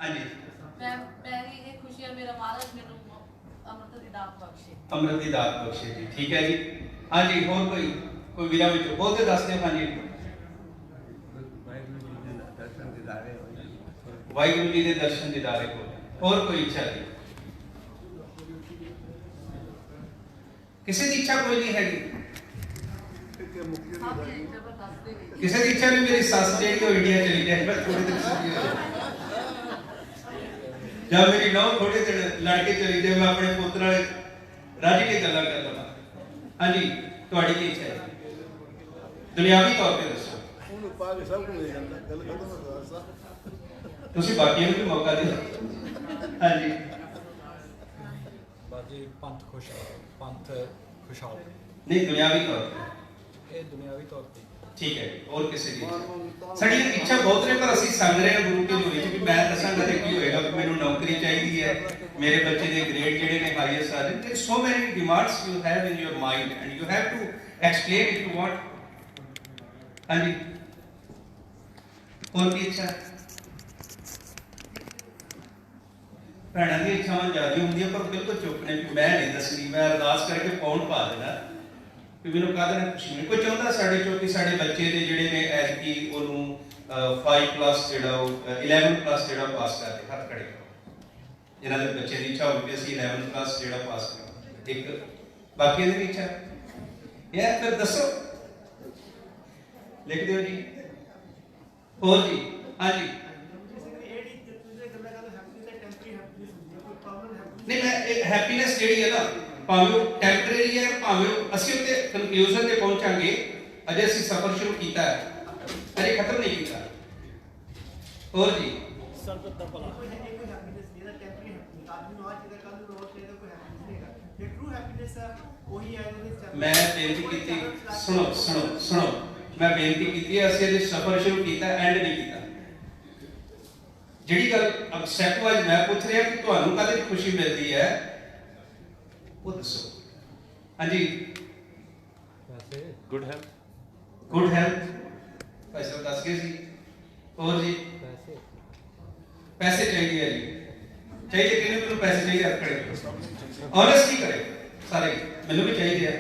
हाँ जी मेरी ये खुशी है मेरा महाराज मेनू अमृत दी दात बख्शे। अमृत दी दात बख्शे जी, ठीक है जी। हाँ जी, होर कोई वीरा विचों बोल के दस दो। हाँ जी, वाहिगुरू जी के दर्शन दीदारे हो। और कोई इच्छा नहीं? किसी की इच्छा कोई नहीं हैगी? किसी की इच्छा नहीं? मेरी सस जी इंडिया चली जाए, मैं थोड़ी देर जब मेरी नौ थोड़े दिन लड़के चली जाए, मैं अपने पुत्र रज के गल्लां कर लवां। हाँ जी, तुहाडी की इच्छा है? दुनियावी तौर पे दसो। तुसी बाकियों को भी मौका दो। हाँ जी, बाजी पंथ खुशहाल नहीं दुनियावी तौर पे, ये दुनियावी तौर पे ठीक है। और किसी की साड़ी इच्छा बहुत ने, पर असि संग रहे हैं गुरु की जोड़ी च भी मैं दसांगा ते की होएगा। मैनू नौकरी चाहिए है, मेरे बच्चे दे ग्रेड जेडे ने हाईएस्ट आ रहे। So many demands you have in your mind and you have to explain if you want. हाँ जी, और की इच्छा? भैणों की इच्छावां ज्यादा होंगी, पर बिल्कुल चुप ने भी मैं नहीं दसनी, मैं अरदास करके पौन पा देना भी मैनू कहते हैं खुशी नहीं। कोई चाहता साढ़े चो कि साढ़े बच्चे ने जिहड़े ने ऐतकी ओनू 5+ जिहड़ा 11+ जिहड़ा पास कर दे, हाथ खड़े करो जिन्हां दे बच्चे की इच्छा होगी असीं 11+ जिहड़ा पास करो। एक बाकी दी इच्छा यार फिर दसो, लिख दिओ जी। और जी, हाँ जी, नहीं मैं हैप्पीनेस जी है ना, भावें टैंपरेरी है, भावें असं उत्ते कंक्लूजन पे पहुंचांगे। अजे असं सफर शुरू किया है, अजे खत्म नहीं किया। और जी, मैं बेनती की, सुनो सुनो सुनो, मैं बेनती की असं अजे सफर शुरू किया, एंड नहीं किया। जिहड़ी गल अब स्टैप वाइज मैं पूछ रहा कि तुहानू कदे खुशी मिलती है वो दसो। हाँ जी, गुड हेल्थ भाई साहब दस गए जी। और जी, पैसे चाहिए है जी, चाहिए कि नहीं? पैसे चाहिए, हाथ खड़े करो, ऑनेस्टली करे सारे, मैनू भी चाहिए है,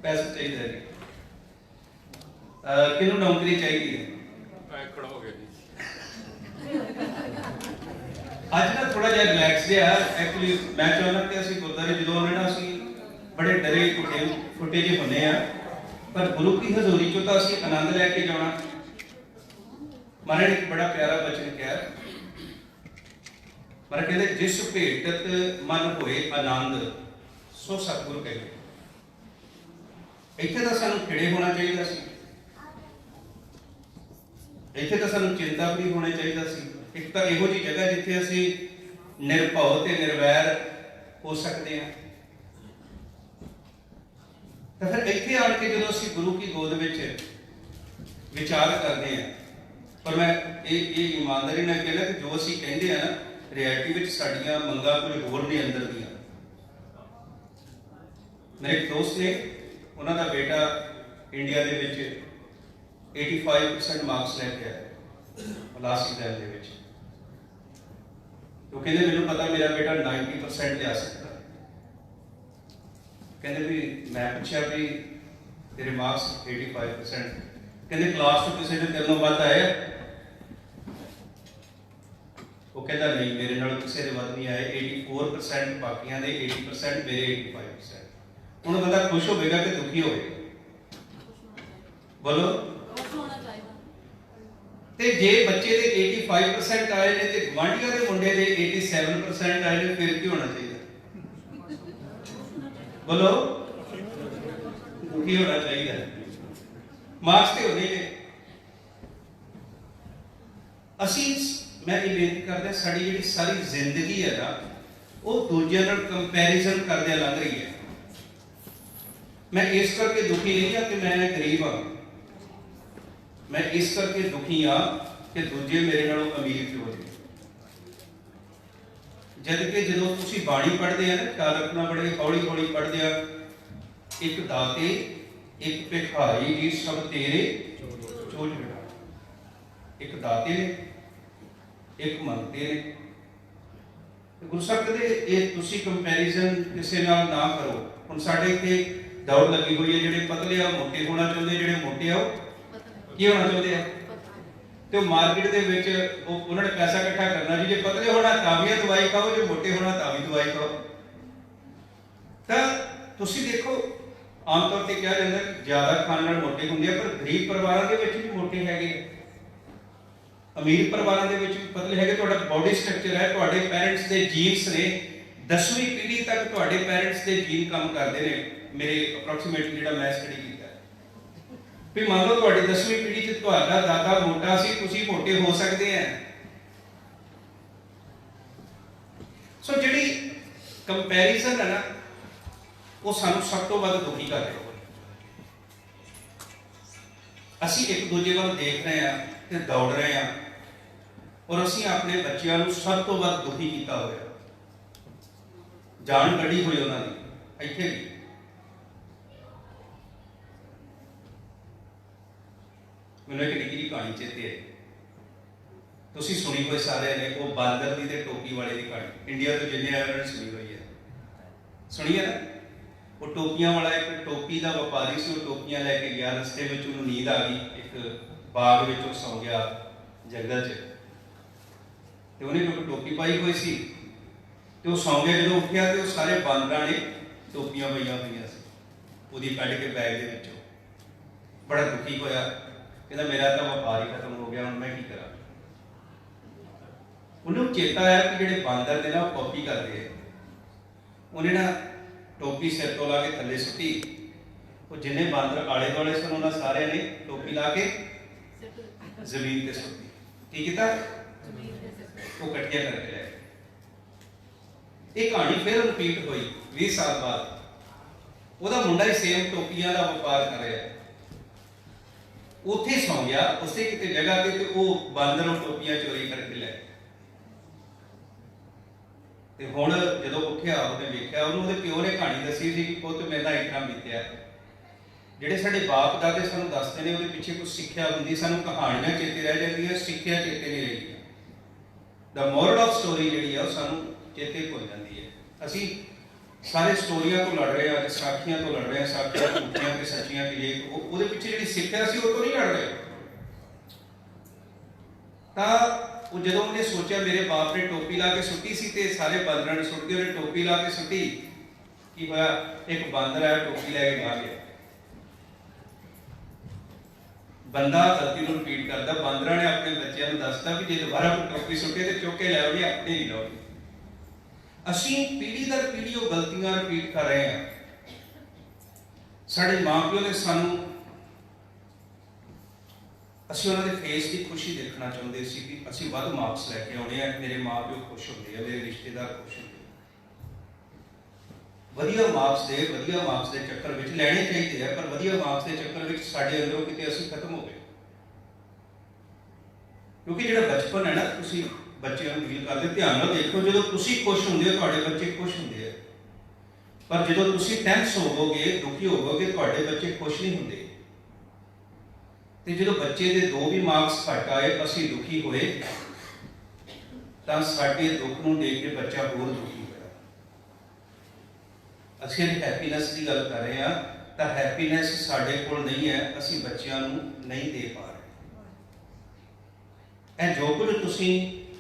पैसे चाहिए है जी। किनू नौकरी चाहिए है? खड़ा हो गया जी। ਅੱਜ ਨਾ ਥੋੜਾ ਜਿਹਾ ਰਿਲੈਕਸ ਜਿਹਾ ਐਕਚੁਅਲੀ ਮੈਂ ਚਾਹੁੰਦਾ ਕਿ ਅਸੀਂ ਗੁਰਦਾਰੇ ਜਦੋਂ ਆਉਂਦੇ ਨਾ ਅਸੀਂ ਬੜੇ ਡਰੇ ਫੁੱਟੇ ਜਿਹੇ ਹੁੰਦੇ ਆ, ਪਰ ਗੁਰੂ ਕੀ ਹਜ਼ੂਰੀ ਚੋਂ ਤਾਂ ਅਸੀਂ ਆਨੰਦ ਲੈ ਕੇ ਜਾਣਾ। ਮਹਾਰਾਜ ਨੇ ਇੱਕ ਬੜਾ ਪਿਆਰਾ ਬਚਨ ਕਿਹਾ, ਮਹਾਰਾਜ ਕਹਿੰਦੇ ਜਿਸ ਭੇਟਤ ਮਨ ਹੋਏ ਆਨੰਦ ਸੋ ਸਤਿਗੁਰ ਕਹੇ। ਇੱਥੇ ਤਾਂ ਸਾਨੂੰ ਖਿੜੇ ਹੋਣਾ ਚਾਹੀਦਾ ਸੀ, ਇੱਥੇ ਤਾਂ ਸਾਨੂੰ ਚਿੰਤਾ ਵੀ ਹੋਣਾ ਚਾਹੀਦਾ ਸੀ। एक तो इहो जी जगह जिथे असी निर्भव ते निर्वैर हो सकते हैं। तो फिर इत्थे आण के जो असी गुरु की गोद विच विचार करते हैं, पर मैं ये ईमानदारी नाल कहना कि जो असी कहते हैं ना रियलिटी विच साडियां मंगां कोई होर नहीं अंदर दियां। मेरे एक दोस्त ने, उन्हां दा बेटा इंडिया दे विच 85% मार्क्स लैके आया लास्ट एग्जाम दे विच। तो कहते मैंने पता मेरा बेटा 90% ले आ सकता है। कहते भी मैं पूछा भी तेरे मार्क्स 85%, कहते क्लास तो किसी ने तेरे वध आए? वो कहता नहीं मेरे नाल किसी ने वध नहीं आए, 84% बाकियां दे 80%, मेरे 85%। हुण बंदा खुश होगा कि दुखी होगा? बोलो। ते जे बच्चे दे 85% आए ने ते गवांढियों दे मुंडे दे 87% आए ने, फिर की होना चाहिए? बोलो, दुखी होना चाहिए। मार्क्स ते होने ने। असी मैं ये बेनती करदा साडी जिहड़ी सारी जिंदगी है ना वो दूजियां नाल कंपैरिजन करदे लंघ रही है। मैं इस करके दुखी नहीं हाँ कि मैं गरीब हाँ, मैं इस करके दुखी हाँ कि दूजे मेरे नालों अमीर क्यों हो। जबकि जो तुसी बाणी पढ़ते हैं ना, ख्याल रखना बड़े हौली हौली पढ़ते हैं, एक दाते एक भिखारी जी सब तेरे चोज बिठा। एक दाते ने ਇੱਕ ਮੰਗਤੇ ਨੇ। ਗੁਰੂ ਸਾਹਿਬ ਕਹਿੰਦੇ ਇਹ ਤੁਸੀਂ ਕੰਪੈਰੀਜ਼ਨ ਕਿਸੇ ਨਾਲ ਨਾ ਕਰੋ। ਹੁਣ ਸਾਡੇ ਇੱਥੇ ਦੌੜ ਲੱਗੀ ਹੋਈ ਹੈ, ਜਿਹੜੇ ਪਤਲੇ ਆ ਮੋਟੇ ਹੋਣਾ ਚਾਹੁੰਦੇ, ਜਿਹੜੇ ਮੋਟੇ ਆ ਉਹ ਕੀ ਹੋਣਾ ਚਾਹੁੰਦੇ ਆ। ਤੇ ਉਹ ਮਾਰਕੀਟ ਦੇ ਵਿੱਚ ਉਹਨਾਂ ਨੇ ਪੈਸਾ ਇਕੱਠਾ ਕਰਨਾ ਜੀ, ਜੇ ਪਤਲੇ ਹੋਣਾ ਤਾਂ ਵੀ ਦਵਾਈ ਖਾਓ, ਜੇ ਮੋਟੇ ਹੋਣਾ ਤਾਂ ਵੀ ਦਵਾਈ ਖਾਓ। ਤਾਂ ਤੁਸੀਂ ਦੇਖੋ ਆਮ ਤੌਰ ਤੇ ਕਿਹਾ ਜਾਂਦਾ ਕਿ ਜ਼ਿਆਦਾ ਖਾਣ ਨਾਲ ਮੋਟੇ ਹੁੰਦੇ ਆ, ਪਰ ਗਰੀਬ ਪਰਿਵਾਰਾਂ ਦੇ ਵਿੱਚ ਵੀ ਮੋਟੇ ਹੈਗੇ, ਅਮੀਰ ਪਰਿਵਾਰਾਂ ਦੇ ਵਿੱਚ ਵੀ ਪਤਲੇ ਹੈਗੇ। ਤੁਹਾਡਾ ਬਾਡੀ ਸਟਰਕਚਰ ਹੈ, ਤੁਹਾਡੇ ਪੈਰੈਂਟਸ ਦੇ ਜੀਨਸ ਨੇ, 10ਵੀਂ ਪੀੜ੍ਹੀ ਤੱਕ ਤੁਹਾਡੇ ਪੈਰੈਂਟਸ ਦੇ ਜੀਨ ਕੰਮ ਕਰਦੇ ਨੇ। ਮੇਰੇ ਅਪਰੋਕਸੀਮੇਟਲੀ ਜਿਹੜਾ ਮੈਂ ਸਟੱਡੀ ਕੀਤਾ ਵੀ ਮੰਨ ਲਓ ਤੁਹਾਡੀ 10ਵੀਂ ਪੀੜ੍ਹੀ 'ਚ ਤੁਹਾਡਾ ਦਾਦਾ ਮੋਟਾ ਸੀ, ਤੁਸੀਂ ਮੋਟੇ ਹੋ ਸਕਦੇ ਆ। ਸੋ ਜਿਹੜੀ ਕੰਪੈਰੀਜ਼ਨ ਹੈ ਨਾ, ਉਹ ਸਾਨੂੰ ਸਭ ਤੋਂ ਵੱਧ ਦੁਖੀ ਕਰ ਰਿਹਾ। ਅਸੀਂ ਇੱਕ ਦੂਜੇ ਵੱਲ ਦੇਖ ਰਹੇ ਹਾਂ ਤੇ ਦੌੜ ਰਹੇ ਹਾਂ, ਔਰ ਅਸੀਂ ਆਪਣੇ ਬੱਚਿਆਂ ਨੂੰ ਸਭ ਤੋਂ ਵੱਧ ਦੁਖੀ ਕੀਤਾ ਹੋਇਆ, ਜਾਨ ਕੱਢੀ ਹੋਈ ਉਹਨਾਂ ਦੀ। ਇੱਥੇ ਵੀ ਮੈਨੂੰ ਇੱਕ ਨਿੱਕੀ ਜਿਹੀ ਕਹਾਣੀ ਚੇਤੇ ਹੈ, ਤੁਸੀਂ ਸੁਣੀ ਹੋਈ ਸਾਰਿਆਂ ਨੇ, ਉਹ ਬਾਂਦਰ ਦੀ ਤੇ ਟੋਪੀ ਵਾਲੇ ਦੀ ਕਹਾਣੀ। ਇੰਡੀਆ ਤੋਂ ਜਿੰਨੇ ਆਏ ਉਹਨਾਂ ਨੇ ਸੁਣੀ ਹੋਈ ਹੈ, ਸੁਣੀ ਹੈ ਨਾ। ਉਹ ਟੋਪੀਆਂ ਵਾਲਾ ਇੱਕ ਟੋਪੀ ਦਾ ਵਪਾਰੀ ਸੀ, ਉਹ ਟੋਪੀਆਂ ਲੈ ਕੇ ਗਿਆ, ਰਸਤੇ ਵਿੱਚ ਉਹਨੂੰ ਨੀਂਦ ਆ ਗਈ, ਇੱਕ ਬਾਗ ਵਿੱਚ ਉਹ ਸੌਂ ਗਿਆ ਜੰਗਲ 'ਚ, ਤੇ ਉਹਨੇ ਕਿਉਂਕਿ ਟੋਪੀ ਪਾਈ ਹੋਈ ਸੀ ਤੇ ਉਹ ਸੌਂ ਗਿਆ। ਜਦੋਂ ਉੱਠਿਆ ਤੇ ਉਹ ਸਾਰੇ ਬਾਂਦਰਾਂ ਨੇ ਟੋਪੀਆਂ ਪਈਆਂ ਹੋਈਆਂ ਸੀ, ਉਹਦੀ ਕੱਢ ਕੇ ਬੈਗ ਦੇ ਵਿੱਚੋਂ। ਬੜਾ ਦੁਖੀ ਹੋਇਆ, ਕਹਿੰਦਾ ਮੇਰਾ ਤਾਂ ਵਪਾਰ ਹੀ ਖਤਮ ਹੋ ਗਿਆ, ਹੁਣ ਮੈਂ ਕੀ ਕਰਾਂ। ਉਹਨੂੰ ਚੇਤਾ ਆਇਆ ਕਿ ਜਿਹੜੇ ਬਾਂਦਰ ਨੇ ਨਾ ਉਹ ਕਾਪੀ ਕਰਦੇ ਆ। ਉਹਨੇ ਨਾ ਟੋਪੀ ਸਿਰ ਤੋਂ ਲਾ ਕੇ ਥੱਲੇ ਸੁੱਟੀ, ਉਹ ਜਿੰਨੇ ਬਾਂਦਰ ਆਲੇ ਦੁਆਲੇ ਸਨ ਉਹਨਾਂ ਸਾਰਿਆਂ ਨੇ ਟੋਪੀ ਲਾ ਕੇ ਜ਼ਮੀਨ ਤੇ ਸੁੱਟੀ। ਕੀ ਕੀਤਾ? ਉਹ ਇਕੱਠੀਆਂ ਕਰਕੇ ਲੈ ਗਏ। ਇਹ ਕਹਾਣੀ ਫਿਰ ਰਿਪੀਟ ਹੋਈ 20 ਸਾਲ ਬਾਅਦ। ਉਹਦਾ ਮੁੰਡਾ ਹੀ ਸੇਮ ਟੋਪੀਆਂ ਦਾ ਵਪਾਰ ਕਰ ਰਿਹਾ, ਉੱਥੇ ਸੌਂ ਗਿਆ ਉਸੇ ਕਿਤੇ ਜਗ੍ਹਾ ਤੇ ਉਹ ਬਾਂਦਰ ਉਹ ਟੋਪੀਆਂ ਚੋਰੀ ਕਰਕੇ ਲੈ ਗਏ। ਤੇ ਹੁਣ ਜਦੋਂ ਉੱਠਿਆ ਉਹਨੇ ਵੇਖਿਆ, ਉਹਨੂੰ ਉਹਦੇ ਪਿਓ ਨੇ ਕਹਾਣੀ ਦੱਸੀ ਸੀ ਕਿ ਪੁੱਤ ਮੇਰੇ ਨਾਲ ਇਤਨਾ ਬੀਤਿਆ। ਜਿਹੜੇ ਸਾਡੇ ਬਾਪ ਦਾਦੇ ਸਾਨੂੰ ਦੱਸਦੇ ਨੇ ਉਹਦੇ ਪਿੱਛੇ ਕੁਝ ਸਿੱਖਿਆ ਹੁੰਦੀ, ਸਾਨੂੰ ਕਹਾਣੀਆਂ ਚੇਤੇ ਰਹਿ ਜਾਂਦੀਆਂ, ਸਿੱਖਿਆ ਚੇਤੇ ਨਹੀਂ ਰਹਿੰਦੀਆਂ। ਦਾ ਮੋਰਲ ਆਫ ਸਟੋਰੀ ਜਿਹੜੀ ਆ ਉਹ ਸਾਨੂੰ ਚੇਤੇ ਭੁੱਲ ਜਾਂਦੀ ਹੈ। ਅਸੀਂ ਸਾਰੇ ਸਟੋਰੀਆਂ ਤੋਂ ਲੜ ਰਹੇ ਹਾਂ, ਅੱਜ ਸਾਖੀਆਂ ਤੋਂ ਲੜ ਰਹੇ ਹਾਂ, ਸਾਖੀਆਂ ਝੂਠੀਆਂ ਤੇ ਸੱਚੀਆਂ ਕਿ ਇਹ ਉਹਦੇ ਪਿੱਛੇ ਜਿਹੜੀ ਸਿੱਖਿਆ ਸੀ ਉਹ ਤੋਂ ਨਹੀਂ ਲੜ ਰਹੇ। ਤਾਂ ਉਹ ਜਦੋਂ ਉਹਨੇ ਸੋਚਿਆ ਮੇਰੇ ਬਾਪ ਨੇ ਟੋਪੀ ਲਾ ਕੇ ਸੁੱਟੀ ਸੀ ਤੇ ਸਾਰੇ ਬਾਂਦਰਾਂ ਨੇ ਸੁੱਟ ਕੇ, ਉਹਨੇ ਟੋਪੀ ਲਾ ਕੇ ਸੁੱਟੀ, ਕੀ ਹੋਇਆ? ਇੱਕ ਬਾਂਦਰ ਆਇਆ ਟੋਪੀ ਲੈ ਕੇ ਆ ਗਿਆ। ਬੰਦਾ ਗਲਤੀ ਨੂੰ ਰਿਪੀਟ ਕਰਦਾ, ਬਾਂਦਰਾਂ ਨੇ ਆਪਣੇ ਬੱਚਿਆਂ ਨੂੰ ਦੱਸਦਾ ਵੀ ਜੇ ਦੁਬਾਰਾ ਕੋਈ ਟੋਪੀ ਸੁੱਟੇ ਤੇ ਚੁੱਕ ਕੇ ਲੈ ਆਉਣੀ, ਆਪਣੇ ਨਹੀਂ ਲਾਉਣੀ। ਅਸੀਂ ਪੀੜ੍ਹੀ ਦਰ ਪੀੜ੍ਹੀ ਉਹ ਗਲਤੀਆਂ ਰਿਪੀਟ ਕਰ ਰਹੇ ਹਾਂ। ਸਾਡੇ ਮਾਂ ਪਿਓ ਨੇ ਸਾਨੂੰ, ਅਸੀਂ ਉਹਨਾਂ ਦੇ ਫੇਸ ਦੀ ਖੁਸ਼ੀ ਦੇਖਣਾ ਚਾਹੁੰਦੇ ਸੀ ਕਿ ਅਸੀਂ ਵੱਧ ਮਾਰਕਸ ਲੈ ਕੇ ਆਉਣੇ ਆ, ਮੇਰੇ ਮਾਂ ਪਿਓ ਖੁਸ਼ ਹੁੰਦੇ ਆ, ਮੇਰੇ ਰਿਸ਼ਤੇਦਾਰ ਖੁਸ਼ ਹੁੰਦੇ ਆ। ਵਧੀਆ ਮਾਰਕਸ ਦੇ ਚੱਕਰ ਵਿੱਚ ਲੈਣੇ ਚਾਹੀਦੇ ਆ, ਪਰ ਵਧੀਆ ਮਾਰਕਸ ਦੇ ਚੱਕਰ ਵਿੱਚ ਸਾਡੇ ਅੰਦਰੋਂ ਕਿਤੇ ਅਸੀਂ ਖਤਮ ਹੋ ਗਏ। ਕਿਉਂਕਿ ਜਿਹੜਾ ਬਚਪਨ ਹੈ ਨਾ, ਤੁਸੀਂ ਬੱਚਿਆਂ ਨੂੰ ਡੀਲ ਕਰਦੇ, ਧਿਆਨ ਨਾਲ ਦੇਖੋ, ਜਦੋਂ ਤੁਸੀਂ ਖੁਸ਼ ਹੁੰਦੇ ਹੋ ਤੁਹਾਡੇ ਬੱਚੇ ਖੁਸ਼ ਹੁੰਦੇ ਆ, ਪਰ ਜਦੋਂ ਤੁਸੀਂ ਟੈਂਸ ਹੋਵੋਗੇ, ਦੁਖੀ ਹੋਵੋਗੇ, ਤੁਹਾਡੇ ਬੱਚੇ ਖੁਸ਼ ਨਹੀਂ ਹੁੰਦੇ। ਤੇ ਜਦੋਂ ਬੱਚੇ ਦੇ 2 ਵੀ ਮਾਰਕਸ ਘੱਟ ਆਏ, ਅਸੀਂ ਦੁਖੀ ਹੋਏ, ਤਾਂ ਸਾਡੇ ਦੁੱਖ ਨੂੰ ਦੇਖ ਕੇ ਬੱਚਾ ਹੋਰ ਦੁਖੀ ਹੋਇਆ। ਅਸੀਂ ਹੈਪੀਨੈਸ ਦੀ ਗੱਲ ਕਰ ਰਹੇ ਹਾਂ, ਤਾਂ ਹੈਪੀਨੈਸ ਸਾਡੇ ਕੋਲ ਨਹੀਂ ਹੈ, ਅਸੀਂ ਬੱਚਿਆਂ ਨੂੰ ਨਹੀਂ ਦੇ ਪਾ ਰਹੇ। ਇਹ ਜੋ ਕੁਝ ਤੁਸੀਂ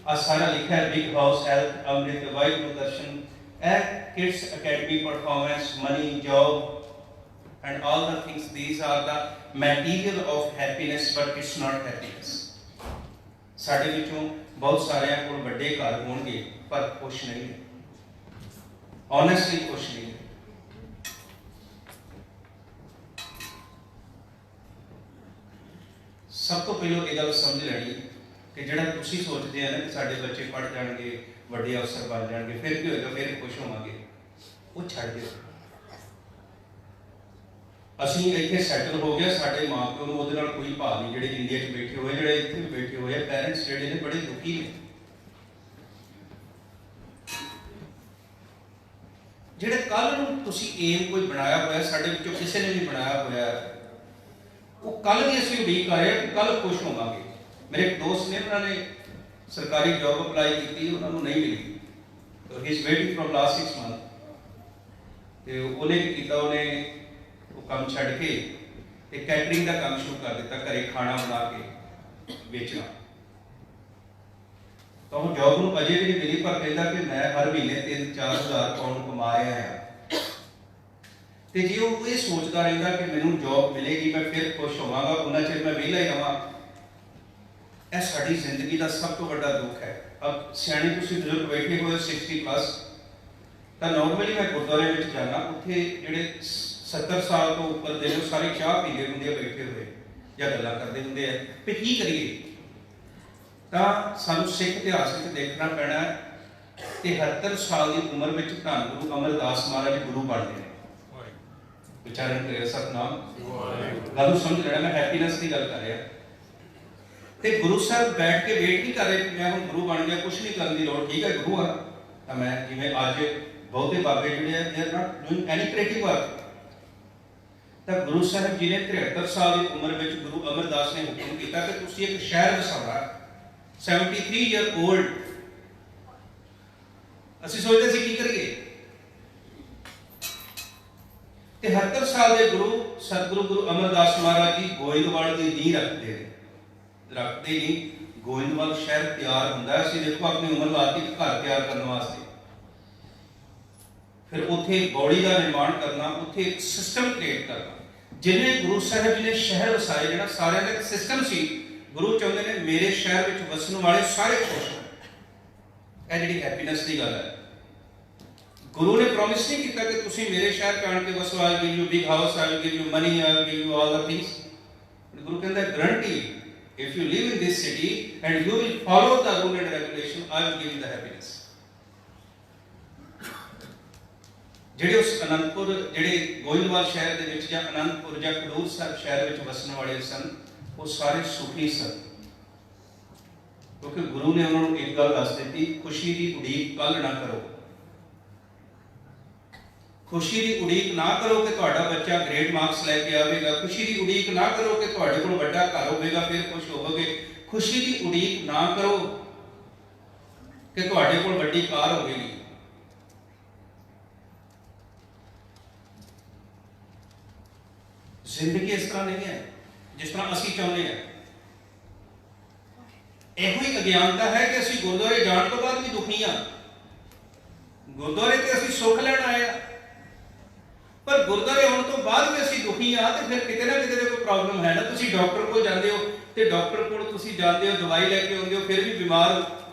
ਆ ਸਾਰਾ ਲਿਖਿਆ ਹੈ, big house, health, Amrit, Waheguru ਦਰਸ਼ਨ, ਇਹ kids academy, performance, money, job and all the things, these are the material of happiness, but it's not happiness. ਸਾਡੇ ਵਿੱਚੋਂ ਬਹੁਤ ਸਾਰਿਆਂ ਕੋਲ ਵੱਡੇ ਘਰ ਹੋਣਗੇ ਪਰ ਖੁਸ਼ ਨਹੀਂ ਹੈ, honestly ਖੁਸ਼ ਨਹੀਂ ਹੈ। ਸਭ ਤੋਂ ਪਹਿਲਾਂ ਇਹ ਗੱਲ ਸਮਝ ਲੈਣੀ ਕਿ ਜਿਹੜਾ ਤੁਸੀਂ ਸੋਚਦੇ ਆ ਨਾ ਕਿ ਸਾਡੇ ਬੱਚੇ ਪੜ੍ਹ ਜਾਣਗੇ, ਵੱਡੇ ਅਫਸਰ ਬਣ ਜਾਣਗੇ, ਫਿਰ ਕੀ ਹੋਏਗਾ, ਫਿਰ ਖੁਸ਼ ਹੋਵਾਂਗੇ, ਉਹ ਛੱਡ ਦਿਓ। ਅਸੀਂ ਇੱਥੇ ਸੈਟਲ ਹੋ ਗਏ, ਸਾਡੇ ਮਾਂ ਪਿਓ ਨੂੰ ਉਹਦੇ ਨਾਲ ਕੋਈ ਭਾਵ ਨਹੀਂ। ਜਿਹੜੇ ਇੰਡੀਆ 'ਚ ਬੈਠੇ ਹੋਏ, ਜਿਹੜੇ ਇੱਥੇ ਬੈਠੇ ਹੋਏ ਆ, ਪੈਰੈਂਟਸ ਜਿਹੜੇ ਨੇ ਬੜੇ ਦੁਖੀ ਨੇ। ਜਿਹੜੇ ਕੱਲ ਨੂੰ ਤੁਸੀਂ ਏਮ ਕੋਈ ਬਣਾਇਆ ਹੋਇਆ, ਸਾਡੇ ਵਿੱਚੋਂ ਕਿਸੇ ਨੇ ਵੀ ਬਣਾਇਆ ਹੋਇਆ, ਉਹ ਕੱਲ ਦੀ ਅਸੀਂ ਉਡੀਕ ਕਰ ਰਹੇ ਹਾਂ ਕਿ ਕੱਲ ਖੁਸ਼ ਹੋਵਾਂਗੇ। ਮੇਰੇ ਇੱਕ ਦੋਸਤ ਨੇ, ਉਹਨਾਂ ਨੇ ਸਰਕਾਰੀ ਜੌਬ ਅਪਲਾਈ ਕੀਤੀ, ਉਹਨਾਂ ਨੂੰ ਨਹੀਂ ਮਿਲੀ। So he is waiting from last 6 month. ਤੇ ਉਹਨੇ ਕੀ ਕੀਤਾ, ਉਹਨੇ ਉਹ ਕੰਮ ਛੱਡ ਕੇ ਤੇ ਕੈਟਰਿੰਗ ਦਾ ਕੰਮ ਸ਼ੁਰੂ ਕਰ ਦਿੱਤਾ, ਘਰੇ ਖਾਣਾ ਬਣਾ ਕੇ ਵੇਚਣਾ। ਤਾਂ ਉਹ ਜੌਬ ਨੂੰ ਅਜੇ ਵੀ ਨਹੀਂ ਮਿਲੀ, ਪਰ ਕਹਿੰਦਾ ਕਿ ਮੈਂ ਹਰ ਮਹੀਨੇ 3-4 ਹਜ਼ਾਰ ਪਾਉਂਡ ਕਮਾ ਰਿਹਾ ਹਾਂ। ਤੇ ਜੇ ਉਹ ਇਹ ਸੋਚਦਾ ਰਹਿੰਦਾ ਕਿ ਮੈਨੂੰ ਜੌਬ ਮਿਲੇਗੀ, ਮੈਂ ਫਿਰ ਖੁਸ਼ ਹੋਵਾਂਗਾ, ਉਹਨਾਂ ਚਿਰ ਮੈਂ ਵਿਹਲਾ ਹੀ ਰਹਾਂ। ਇਹ ਸਾਡੀ ਜ਼ਿੰਦਗੀ ਦਾ ਸਭ ਤੋਂ ਵੱਡਾ ਦੁੱਖ ਹੈ। ਅਬ ਸਿਆਣੇ ਤੁਸੀਂ ਬਜ਼ੁਰਗ ਬੈਠੇ ਹੋਏ 60+, ਤਾਂ ਨਾਰਮਲੀ ਮੈਂ ਗੁਰਦੁਆਰੇ ਵਿੱਚ ਜਾਣਾ, ਉੱਥੇ ਜਿਹੜੇ 70 ਸਾਲ ਤੋਂ ਉੱਪਰ ਦੇ ਲੋਕ ਸਾਰੇ ਚਾਹ ਪੀਂਦੇ ਹੁੰਦੇ ਆ ਬੈਠੇ ਹੋਏ, ਜਾਂ ਗੱਲਾਂ ਕਰਦੇ ਹੁੰਦੇ ਆ ਵੀ ਕੀ ਕਰੀਏ। ਤਾਂ ਸਾਨੂੰ ਸਿੱਖ ਇਤਿਹਾਸ ਵਿੱਚ ਦੇਖਣਾ ਪੈਣਾ 73 ਸਾਲ ਦੀ ਉਮਰ ਵਿੱਚ ਧੰਨ ਗੁਰੂ ਅਮਰਦਾਸ ਮਹਾਰਾਜ ਗੁਰੂ ਬਣਦੇ ਨੇ। ਵਿਚਾਰਨ ਕਰਿਆ ਸਤਨਾਮ, ਗੱਲ ਨੂੰ ਸਮਝ ਲੈਣਾ, ਮੈਂ ਹੈਪੀਨੈਸ ਦੀ ਗੱਲ ਕਰ ਰਿਹਾ। ਤੇ ਗੁਰੂ ਸਾਹਿਬ ਬੈਠ ਕੇ ਵੇਟ ਨਹੀਂ ਕਰ ਰਹੇ ਕਿ ਮੈਂ ਹੁਣ ਗੁਰੂ ਬਣ ਗਿਆ, ਕੁਛ ਨਹੀਂ ਕਰਨ ਦੀ ਲੋੜ, ਠੀਕ ਹੈ ਗੁਰੂ ਆ ਤਾਂ ਮੈਂ, ਜਿਵੇਂ ਅੱਜ ਬਹੁਤੇ ਬਾਬੇ ਜਿਹੜੇ ਆ they are not doing any creative work. ਤਾਂ ਗੁਰੂ ਸਾਹਿਬ ਜੀ ਨੇ 73 ਸਾਲ ਦੀ ਉਮਰ ਵਿੱਚ ਗੁਰੂ ਅਮਰਦਾਸ ਨੇ ਹੁਕਮ ਕੀਤਾ ਕਿ ਤੁਸੀਂ ਇੱਕ ਸ਼ਹਿਰ ਵਸਾਉਣਾ। 73 ਈਅਰ 올ਡ। ਅਸੀਂ ਸੋਚਦੇ ਸੀ ਕੀ ਕਰੀਏ। 73 ਸਾਲ ਦੇ ਗੁਰੂ ਸਤਿਗੁਰੂ ਗੁਰੂ ਅਮਰਦਾਸ ਮਹਾਰਾਜ ਜੀ ਗੋਇੰਦਵਾਲ ਦੀ ਨੀਂਹ ਰੱਖਦੇ ਨਹੀਂ। ਗੋਇੰਦਵਾਲ ਸ਼ਹਿਰ ਤਿਆਰ ਹੁੰਦਾ ਹੈ। ਅਸੀਂ ਦੇਖੋ ਆਪਣੀ ਉਮਰ ਲਾਤੀ ਘਰ ਤਿਆਰ ਕਰਨ ਵਾਸਤੇ, ਫਿਰ ਉੱਥੇ ਬੌੜੀ ਦਾ ਨਿਰਮਾਣ ਕਰਨਾ, ਉੱਥੇ ਇੱਕ ਸਿਸਟਮ ਕ੍ਰੀਏਟ ਕਰਨਾ। ਜਿਵੇਂ ਗੁਰੂ ਸਾਹਿਬ ਜੀ ਨੇ ਸ਼ਹਿਰ ਵਸਾਏ, ਜਿਹੜਾ ਸਾਰਿਆਂ ਦਾ ਇੱਕ ਸਿਸਟਮ ਸੀ। ਗੁਰੂ ਚਾਹੁੰਦੇ ਨੇ ਮੇਰੇ ਸ਼ਹਿਰ ਵਿੱਚ ਵਸਣ ਵਾਲੇ ਸਾਰੇ ਖੁਸ਼ ਹੋਣ। ਇਹ ਜਿਹੜੀ ਹੈਪੀਨੈਸ ਦੀ ਗੱਲ ਹੈ। ਗੁਰੂ ਨੇ ਪ੍ਰੋਮਿਸ ਨਹੀਂ ਕੀਤਾ ਕਿ ਤੁਸੀਂ ਮੇਰੇ ਸ਼ਹਿਰ ਚ ਆਣ ਕੇ ਵਸੋ, I give you big house, I give you money, I give you all the things. ਗੁਰੂ ਕਹਿੰਦਾ guarantee, if you live in this city and you will follow the rule and regulation, I will give you the happiness। ਜਿਹੜੇ ਉਸ ਅਨੰਦਪੁਰ, ਜਿਹੜੇ ਗੋਇੰਦਵਾਲ ਸ਼ਹਿਰ ਦੇ ਵਿੱਚ ਜਾਂ ਅਨੰਦਪੁਰ ਜਾਂ ਖਡੂਰ ਸਾਹਿਬ ਸ਼ਹਿਰ ਵਿੱਚ ਵਸਣ ਵਾਲੇ ਸਨ, ਉਹ ਸਾਰੇ ਸੁਖੀ ਸਨ, ਕਿਉਂਕਿ ਗੁਰੂ ਨੇ ਉਹਨਾਂ ਨੂੰ ਇੱਕ ਗੱਲ ਦੱਸ ਦਿੱਤੀ, ਖੁਸ਼ੀ ਦੀ ਉਡੀਕ ਕੱਲ ਨਾ ਕਰੋ। ਖੁਸ਼ੀ ਦੀ ਉਡੀਕ ਨਾ ਕਰੋ ਕਿ ਤੁਹਾਡਾ ਬੱਚਾ ਗ੍ਰੇਡ ਮਾਰਕਸ ਲੈ ਕੇ ਆਵੇਗਾ। ਖੁਸ਼ੀ ਦੀ ਉਡੀਕ ਨਾ ਕਰੋ ਕਿ ਤੁਹਾਡੇ ਕੋਲ ਵੱਡਾ ਘਰ ਹੋਵੇਗਾ ਫਿਰ ਖੁਸ਼ ਹੋਵੋਗੇ। ਖੁਸ਼ੀ ਦੀ ਉਡੀਕ ਨਾ ਕਰੋ ਕਿ ਤੁਹਾਡੇ ਕੋਲ ਵੱਡੀ ਕਾਰ ਹੋਵੇਗੀ। ਜ਼ਿੰਦਗੀ ਇਸ ਤਰ੍ਹਾਂ ਨਹੀਂ ਹੈ ਜਿਸ ਤਰ੍ਹਾਂ ਅਸੀਂ ਚਾਹੁੰਦੇ ਹਾਂ। ਇਹੋ ਹੀ ਅਗਿਆਨਤਾ ਹੈ ਕਿ ਅਸੀਂ ਗੁਰਦੁਆਰੇ ਜਾਣ ਤੋਂ ਬਾਅਦ ਵੀ ਦੁਖੀ ਹਾਂ। ਗੁਰਦੁਆਰੇ ਤੇ ਅਸੀਂ ਸੁੱਖ ਲੈਣ ਆਏ ਆ, ਪਰ ਗੁਰਦੁਆਰੇ ਆਉਣ ਤੋਂ ਬਾਅਦ ਵੀ ਅਸੀਂ ਦੁਖੀ ਆ, ਤੇ ਫਿਰ ਕਿਤੇ ਨਾ ਕਿਤੇ ਕੋਈ ਪ੍ਰੋਬਲਮ ਹੈ ਨਾ। ਤੁਸੀਂ ਡਾਕਟਰ ਕੋਲ ਜਾਂਦੇ ਹੋ ਤੇ ਡਾਕਟਰ ਕੋਲ ਤੁਸੀਂ ਜਾਂਦੇ ਹੋ, ਦਵਾਈ ਲੈ ਕੇ ਆਉਂਦੇ ਹੋ, ਫਿਰ ਵੀ ਬਿਮਾਰ ਹੋ,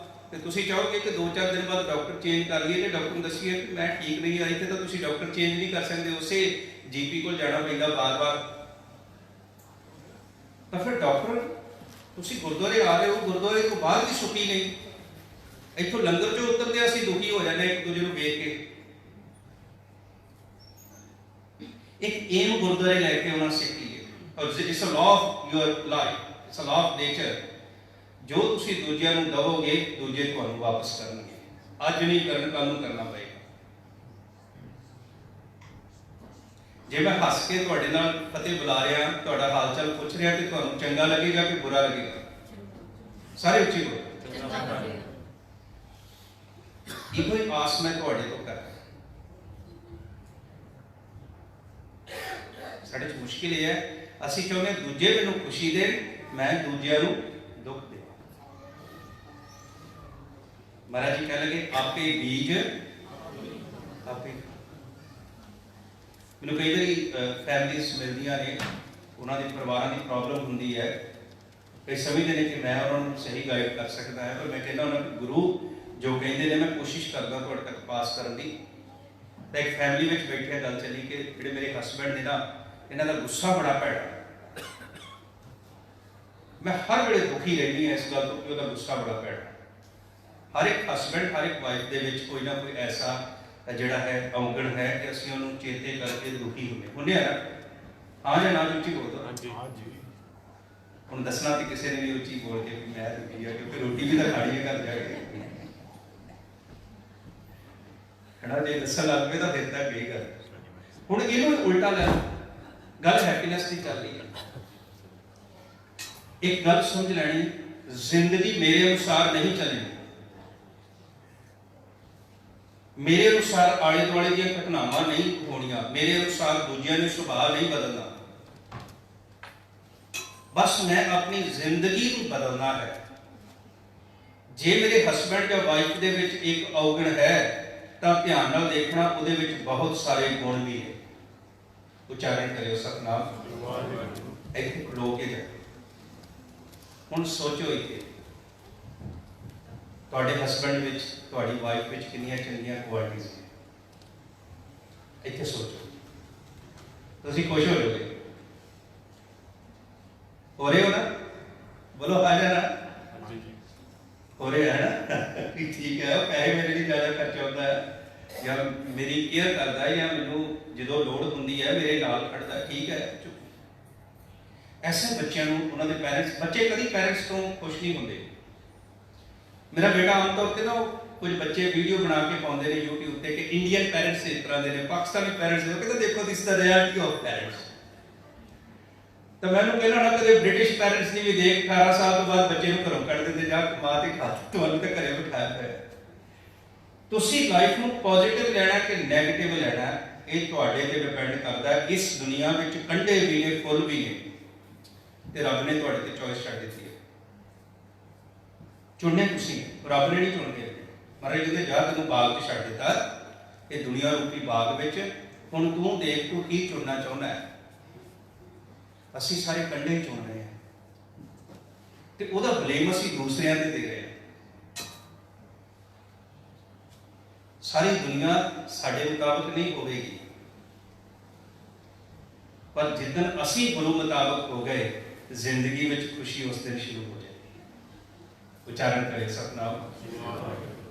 ਤੇ ਤੁਸੀਂ ਚਾਹੋਗੇ ਕਿ 2-4 ਦਿਨ ਬਾਅਦ ਡਾਕਟਰ ਚੇਂਜ ਕਰ ਲਈਏ ਤੇ ਡਾਕਟਰ ਨੂੰ ਦੱਸੀਏ ਕਿ ਮੈਂ ਠੀਕ ਨਹੀਂ ਆਈ, ਤੇ ਤਾਂ ਤੁਸੀਂ ਡਾਕਟਰ ਚੇਂਜ ਨਹੀਂ ਕਰ ਸਕਦੇ, ਉਸੇ ਜੀਪੀ ਕੋਲ ਜਾਣਾ ਪੈਂਦਾ ਬਾਰ-ਬਾਰ। ਤਾਂ ਫਿਰ ਡਾਕਟਰ, ਤੁਸੀਂ ਗੁਰਦੁਆਰੇ ਆ ਰਹੇ ਹੋ, ਗੁਰਦੁਆਰੇ ਤੋਂ ਬਾਅਦ ਵੀ ਸੁਖੀ ਨਹੀਂ। ਇੱਥੋਂ ਲੰਗਰ ਚੋਂ ਉਤਰਦੇ ਅਸੀਂ ਦੁਖੀ ਹੋ ਜਾਂਦੇ ਇੱਕ ਦੂਜੇ ਨੂੰ ਵੇਖ ਕੇ। ਇੱਕ ਏਮ ਗੁਰਦੁਆਰੇ ਲੈ ਕੇ ਆਉਣਾ ਸਿੱਖੀਏ। ਔਰ it's a law of your life, it's a law of nature. ਜੋ ਤੁਸੀਂ ਦੂਜਿਆਂ ਨੂੰ ਦਵੋਗੇ, ਦੂਜੇ ਤੁਹਾਨੂੰ ਵਾਪਸ ਕਰਨਗੇ। ਅੱਜ ਨਹੀਂ ਕਰਨ, ਕੱਲ ਨੂੰ ਕਰਨਾ ਪਏਗਾ। ਜੇ ਮੈਂ ਹੱਸ ਕੇ ਤੁਹਾਡੇ ਨਾਲ ਫਤਿਹ ਬੁਲਾ ਰਿਹਾ, ਤੁਹਾਡਾ ਹਾਲ ਚਾਲ ਪੁੱਛ ਰਿਹਾ, ਤੇ ਤੁਹਾਨੂੰ ਚੰਗਾ ਲੱਗੇਗਾ ਕਿ ਬੁਰਾ ਲੱਗੇਗਾ? ਸਾਰੇ ਉੱਚੀ ਬੋਲੋ। ਇਹੋ ਹੀ ਆਸ ਮੈਂ ਤੁਹਾਡੇ ਤੋਂ ਕਰਦਾ। ਸਾਡੇ ਚ ਮੁਸ਼ਕਿਲ ਇਹ ਹੈ, ਅਸੀਂ ਚਾਹੁੰਦੇ ਦੂਜੇ ਮੈਨੂੰ ਖੁਸ਼ੀ ਦੇਣ, ਮੈਂ ਦੂਜਿਆਂ ਨੂੰ ਦੁੱਖ ਦੇਵਾਂ। ਮਹਾਰਾਜ ਜੀ ਕਹਿ ਲਗੇ ਆਪੇ ਬੀਜ ਆਪੇ। ਮੈਨੂੰ ਕਈ ਵਾਰੀ ਫੈਮਿਲੀਜ਼ ਮਿਲਦੀਆਂ ਨੇ, ਉਹਨਾਂ ਦੇ ਪਰਿਵਾਰਾਂ ਦੀ ਪ੍ਰੋਬਲਮ ਹੁੰਦੀ ਹੈ, ਕਈ ਸਮਝਦੇ ਨੇ ਕਿ ਮੈਂ ਉਹਨਾਂ ਨੂੰ ਸਹੀ ਗਾਈਡ ਕਰ ਸਕਦਾ ਹੈ, ਪਰ ਮੈਂ ਕਹਿੰਦਾ ਉਹਨਾਂ ਨੂੰ ਗੁਰੂ ਜੋ ਕਹਿੰਦੇ ਨੇ ਮੈਂ ਕੋਸ਼ਿਸ਼ ਕਰਦਾ ਤੁਹਾਡੇ ਤੱਕ ਪਾਸ ਕਰਨ ਦੀ। ਤਾਂ ਇੱਕ ਫੈਮਿਲੀ ਵਿੱਚ ਬੈਠਿਆ ਗੱਲ ਚੱਲੀ ਕਿ ਜਿਹੜੇ ਮੇਰੇ ਹਸਬੈਂਡ ਨੇ ਨਾ, ਇਹਨਾਂ ਦਾ ਗੁੱਸਾ ਬੜਾ ਭੈੜਾ। ਮੈਂ ਹਰ ਵੇਲੇ ਦੁਖੀ ਰਹਿੰਦੀ ਹਾਂ ਇਸ ਗੱਲ ਤੋਂ ਕਿ ਉਹਦਾ ਗੁੱਸਾ ਬੜਾ ਭੈੜਾ। ਹਰ ਇੱਕ ਹਸਬੈਂਡ, ਹਰ ਇੱਕ ਵਾਈਫ ਦੇ ਵਿੱਚ ਕੋਈ ਨਾ ਕੋਈ ਐਸਾ ਜਿਹੜਾ ਹੈ ਔਗਣ ਹੈ ਕਿ ਅਸੀਂ ਉਹਨੂੰ ਚੇਤੇ ਕਰਕੇ ਦੁਖੀ ਹੁੰਦੇ ਆ ਨਾ। ਹਾਂ ਜਾਂ ਨਾ ਉੱਚੀ ਬੋਲ ਦੋ। ਹਾਂਜੀ। ਹੁਣ ਦੱਸਣਾ ਤੇ ਕਿਸੇ ਨੇ ਵੀ ਉੱਚੀ ਬੋਲ ਕੇ ਮੈਂ ਦੁਖੀ ਆ, ਕਿਉਂਕਿ ਰੋਟੀ ਵੀ ਤਾਂ ਖਾਣੀ ਹੈ ਘਰ ਜਾ ਕੇ। ਹਨਾ, ਜੇ ਦੱਸਣ ਲੱਗ ਪਏ ਤਾਂ ਫਿਰ ਤਾਂ ਗਈ ਗੱਲ। ਹੁਣ ਇਹਨੂੰ ਉਲਟਾ ਲੈ, ਗੱਲ ਹੈਪੀਨੈਸ ਦੀ ਚੱਲ ਰਹੀ ਹੈ। ਇੱਕ ਗੱਲ ਸਮਝ ਲੈਣੀ, ਜ਼ਿੰਦਗੀ ਮੇਰੇ ਅਨੁਸਾਰ ਨਹੀਂ ਚੱਲਣੀ, ਮੇਰੇ ਅਨੁਸਾਰ ਆਲੇ ਦੁਆਲੇ ਦੀਆਂ ਘਟਨਾਵਾਂ ਨਹੀਂ ਹੋਣੀਆਂ, ਮੇਰੇ ਅਨੁਸਾਰ ਦੂਜਿਆਂ ਦੇ ਸੁਭਾਅ ਨਹੀਂ ਬਦਲਣਾ। ਬਸ ਮੈਂ ਆਪਣੀ ਜ਼ਿੰਦਗੀ ਨੂੰ ਬਦਲਣਾ ਹੈ। ਜੇ ਮੇਰੇ ਹਸਬੈਂਡ ਜਾਂ ਵਾਈਫ ਦੇ ਵਿੱਚ ਇੱਕ ਔਗਣ ਹੈ ਤਾਂ ਧਿਆਨ ਨਾਲ ਦੇਖਣਾ, ਉਹਦੇ ਵਿੱਚ ਬਹੁਤ ਸਾਰੇ ਗੁਣ ਵੀ ਹੈ। ਉਚਾਰਨ ਕਰਿਓ ਸਤਿਨਾਮ। ਇੱਥੇ ਖਲੋ ਕੇ ਜਾ। ਹੁਣ ਸੋਚੋ ਇੱਥੇ ਤੁਹਾਡੇ ਹਸਬੈਂਡ ਵਿੱਚ, ਤੁਹਾਡੀ ਵਾਈਫ ਵਿੱਚ ਕਿੰਨੀਆਂ ਚੰਗੀਆਂ ਕੁਆਲਿਟੀਆਂ ਨੇ। ਇੱਥੇ ਸੋਚੋ, ਤੁਸੀਂ ਖੁਸ਼ ਹੋ ਜਾਓਗੇ। ਹੋ ਰਹੇ ਹੋ ਨਾ? ਬੋਲੋ ਆ ਜਾਣਾ। ਹੋ ਰਿਹਾ ਹੈ ਨਾ? ਠੀਕ ਹੈ। ਪੈਸੇ ਮੇਰੇ ਲਈ ਜ਼ਿਆਦਾ ਖਰਚ ਹੁੰਦਾ ਹੈ, ਜਾਂ ਮੇਰੀ ਕੇਅਰ ਕਰਦਾ ਹੈ, ਜਾਂ ਮੈਨੂੰ ਜਦੋਂ ਲੋੜ ਹੁੰਦੀ ਹੈ ਮੇਰੇ ਨਾਲ ਖੜਦਾ, ਠੀਕ ਹੈ। ਐਸੇ ਬੱਚਿਆਂ ਨੂੰ ਉਹਨਾਂ ਦੇ ਪੈਰੈਂਟਸ, ਬੱਚੇ ਕਦੀ ਪੈਰੈਂਟਸ ਤੋਂ ਖੁਸ਼ ਨਹੀਂ ਹੁੰਦੇ। ਮੇਰਾ ਬੇਟਾ ਆਮ ਤੌਰ ਤੇ ਨਾ ਕੁਝ ਬੱਚੇ ਵੀਡੀਓ ਬਣਾ ਕੇ ਪਾਉਂਦੇ ਨੇ YouTube ਤੇ ਕਿ ਇੰਡੀਅਨ ਪੈਰੈਂਟਸ ਇਸ ਤਰ੍ਹਾਂ ਦੇ ਨੇ, ਪਾਕਿਸਤਾਨੀ ਪੈਰੈਂਟਸ ਨੇ, ਕਹਿੰਦਾ ਦੇਖੋ ਦਿਸ ਦਾ ਰਿਐਲਿਟੀ ਆਫ ਪੈਰੈਂਟਸ। ਤਾਂ ਮੈਨੂੰ ਕਹਿਣਾ ਨਾ ਕਦੇ ਬ੍ਰਿਟਿਸ਼ ਪੈਰੈਂਟਸ ਨੇ ਵੀ ਦੇਖ 18 ਸਾਲ ਤੋਂ ਬਾਅਦ ਬੱਚੇ ਨੂੰ ਘਰੋਂ ਕੱਢ ਦਿੰਦੇ, ਜਾ ਕਮਾ ਤੇ ਖਾ, ਤੁਹਾਨੂੰ ਤਾਂ ਘਰੇ ਬਿਠਾਇਆ ਹੋਇਆ। ਤੁਸੀਂ ਲਾਈਫ ਨੂੰ ਪੋਜ਼ਿਟਿਵ ਲੈਣਾ ਕਿ ਨੈਗੇਟਿਵ ਲੈਣਾ, ਇਹ ਤੁਹਾਡੇ ਤੇ ਡਿਪੈਂਡ ਕਰਦਾ ਹੈ। ਇਸ ਦੁਨੀਆ ਵਿੱਚ ਕੰਢੇ ਵੀ ਨੇ, ਫੁੱਲ ਵੀ ਨੇ, ਤੇ ਰੱਬ ਨੇ ਤੁਹਾਡੇ ਤੇ ਚੋਇਸ ਛੱਡ ਦਿੱਤੀ ਹੈ। ਚੁਣਨੇ ਤੁਸੀਂ, ਰੱਬ ਨੇ ਨਹੀਂ ਚੁਣ ਕੇ ਦਿੱਤੇ। ਮਹਾਰਾਜ ਕਹਿੰਦੇ ਜਾ ਤੈਨੂੰ ਬਾਗ 'ਚ ਛੱਡ ਦਿੱਤਾ, ਇਹ ਦੁਨੀਆ ਰੂਪੀ ਬਾਗ ਵਿੱਚ, ਹੁਣ ਤੂੰ ਦੇਖ ਤੂੰ ਕੀ ਚੁਣਨਾ ਚਾਹੁੰਦਾ ਹੈ। ਅਸੀਂ ਸਾਰੇ ਕੰਢੇ ਹੀ ਚੁਣ ਰਹੇ ਹਾਂ ਤੇ ਉਹਦਾ ਬਲੇਮ ਅਸੀਂ ਦੂਸਰਿਆਂ ਤੇ ਦੇ ਰਹੇ ਹਾਂ। ਸਾਰੀ ਦੁਨੀਆ ਸਾਡੇ ਮੁਤਾਬਕ ਨਹੀਂ ਹੋਵੇਗੀ, ਪਰ ਜਿੱਦਣ ਅਸੀਂ ਗੁਰੂ ਮੁਤਾਬਕ ਹੋ ਗਏ, ਜ਼ਿੰਦਗੀ ਵਿੱਚ ਖੁਸ਼ੀ ਉਸ ਦਿਨ ਸ਼ੁਰੂ ਹੋ ਜਾਏਗੀ। ਉਚਾਰਨ ਕਰੇ ਸਤਿਨਾਮ।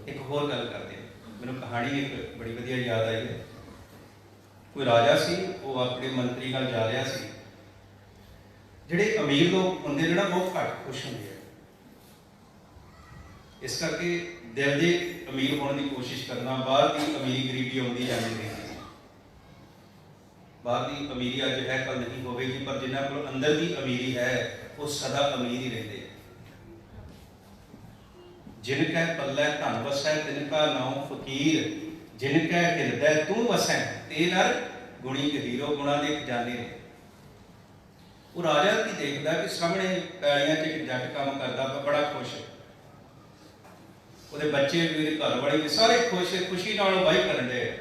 ਇੱਕ ਹੋਰ ਗੱਲ ਕਰਦੇ ਹਾਂ, ਮੈਨੂੰ ਕਹਾਣੀ ਇੱਕ ਬੜੀ ਵਧੀਆ ਯਾਦ ਆਈ ਹੈ। ਕੋਈ ਰਾਜਾ ਸੀ, ਉਹ ਆਪਣੇ ਮੰਤਰੀ ਨਾਲ ਜਾ ਰਿਹਾ ਸੀ। ਜਿਹੜੇ ਅਮੀਰ ਲੋਕ ਹੁੰਦੇ ਨੇ ਨਾ, ਬਹੁਤ ਘੱਟ ਖੁਸ਼ ਹੁੰਦੇ ਆ। ਇਸ ਕਰਕੇ ਦਿਲ ਦੇ ਅਮੀਰ ਹੋਣ ਦੀ ਕੋਸ਼ਿਸ਼ ਕਰਨਾ। ਬਾਹਰ ਦੀ ਅਮੀਰੀ ਗਰੀਬੀ ਆਉਂਦੀ ਜਾਂਦੀ ਰਹਿੰਦੀ ਹੈ। ਬਾਹਰ ਦੀ ਅਮੀਰੀ ਅੱਜ ਹੈ, ਕੱਲ ਨਹੀਂ ਹੋਵੇਗੀ, ਪਰ ਜਿਨ੍ਹਾਂ ਕੋਲ ਅੰਦਰ ਦੀ ਅਮੀਰੀ ਹੈ ਉਹ ਸਦਾ ਅਮੀਰ ਹੀ ਰਹਿੰਦੇ। ਜਿਨ ਕੈ ਪੱਲੇ ਧਨ ਵਸੈ, ਤਿਨ ਕਾ ਨਾਉ ਫਕੀਰ, ਜਿਨ ਕੈ ਹਿਰਦੈ ਤੂੰ ਵਸੈ, ਤੇ ਨਰ ਗੁਣੀ ਗਹੀਰੋ। ਗੁਣਾਂ ਦੇ ਖਜ਼ਾਨੇ ਨੇ। ਉਹ ਰਾਜਾ ਕੀ ਦੇਖਦਾ ਕਿ ਸਾਹਮਣੇ ਪੈਲੀਆਂ 'ਚ ਇੱਕ ਜੱਟ ਕੰਮ ਕਰਦਾ, ਬੜਾ ਖੁਸ਼ ਹੈ। ਉਹਦੇ ਬੱਚੇ ਵੀ, ਉਹਦੇ ਘਰ ਵਾਲੇ ਵੀ, ਸਾਰੇ ਖੁਸ਼, ਖੁਸ਼ੀ ਨਾਲ ਵਾਹੀ ਕਰਨ ਦੇ।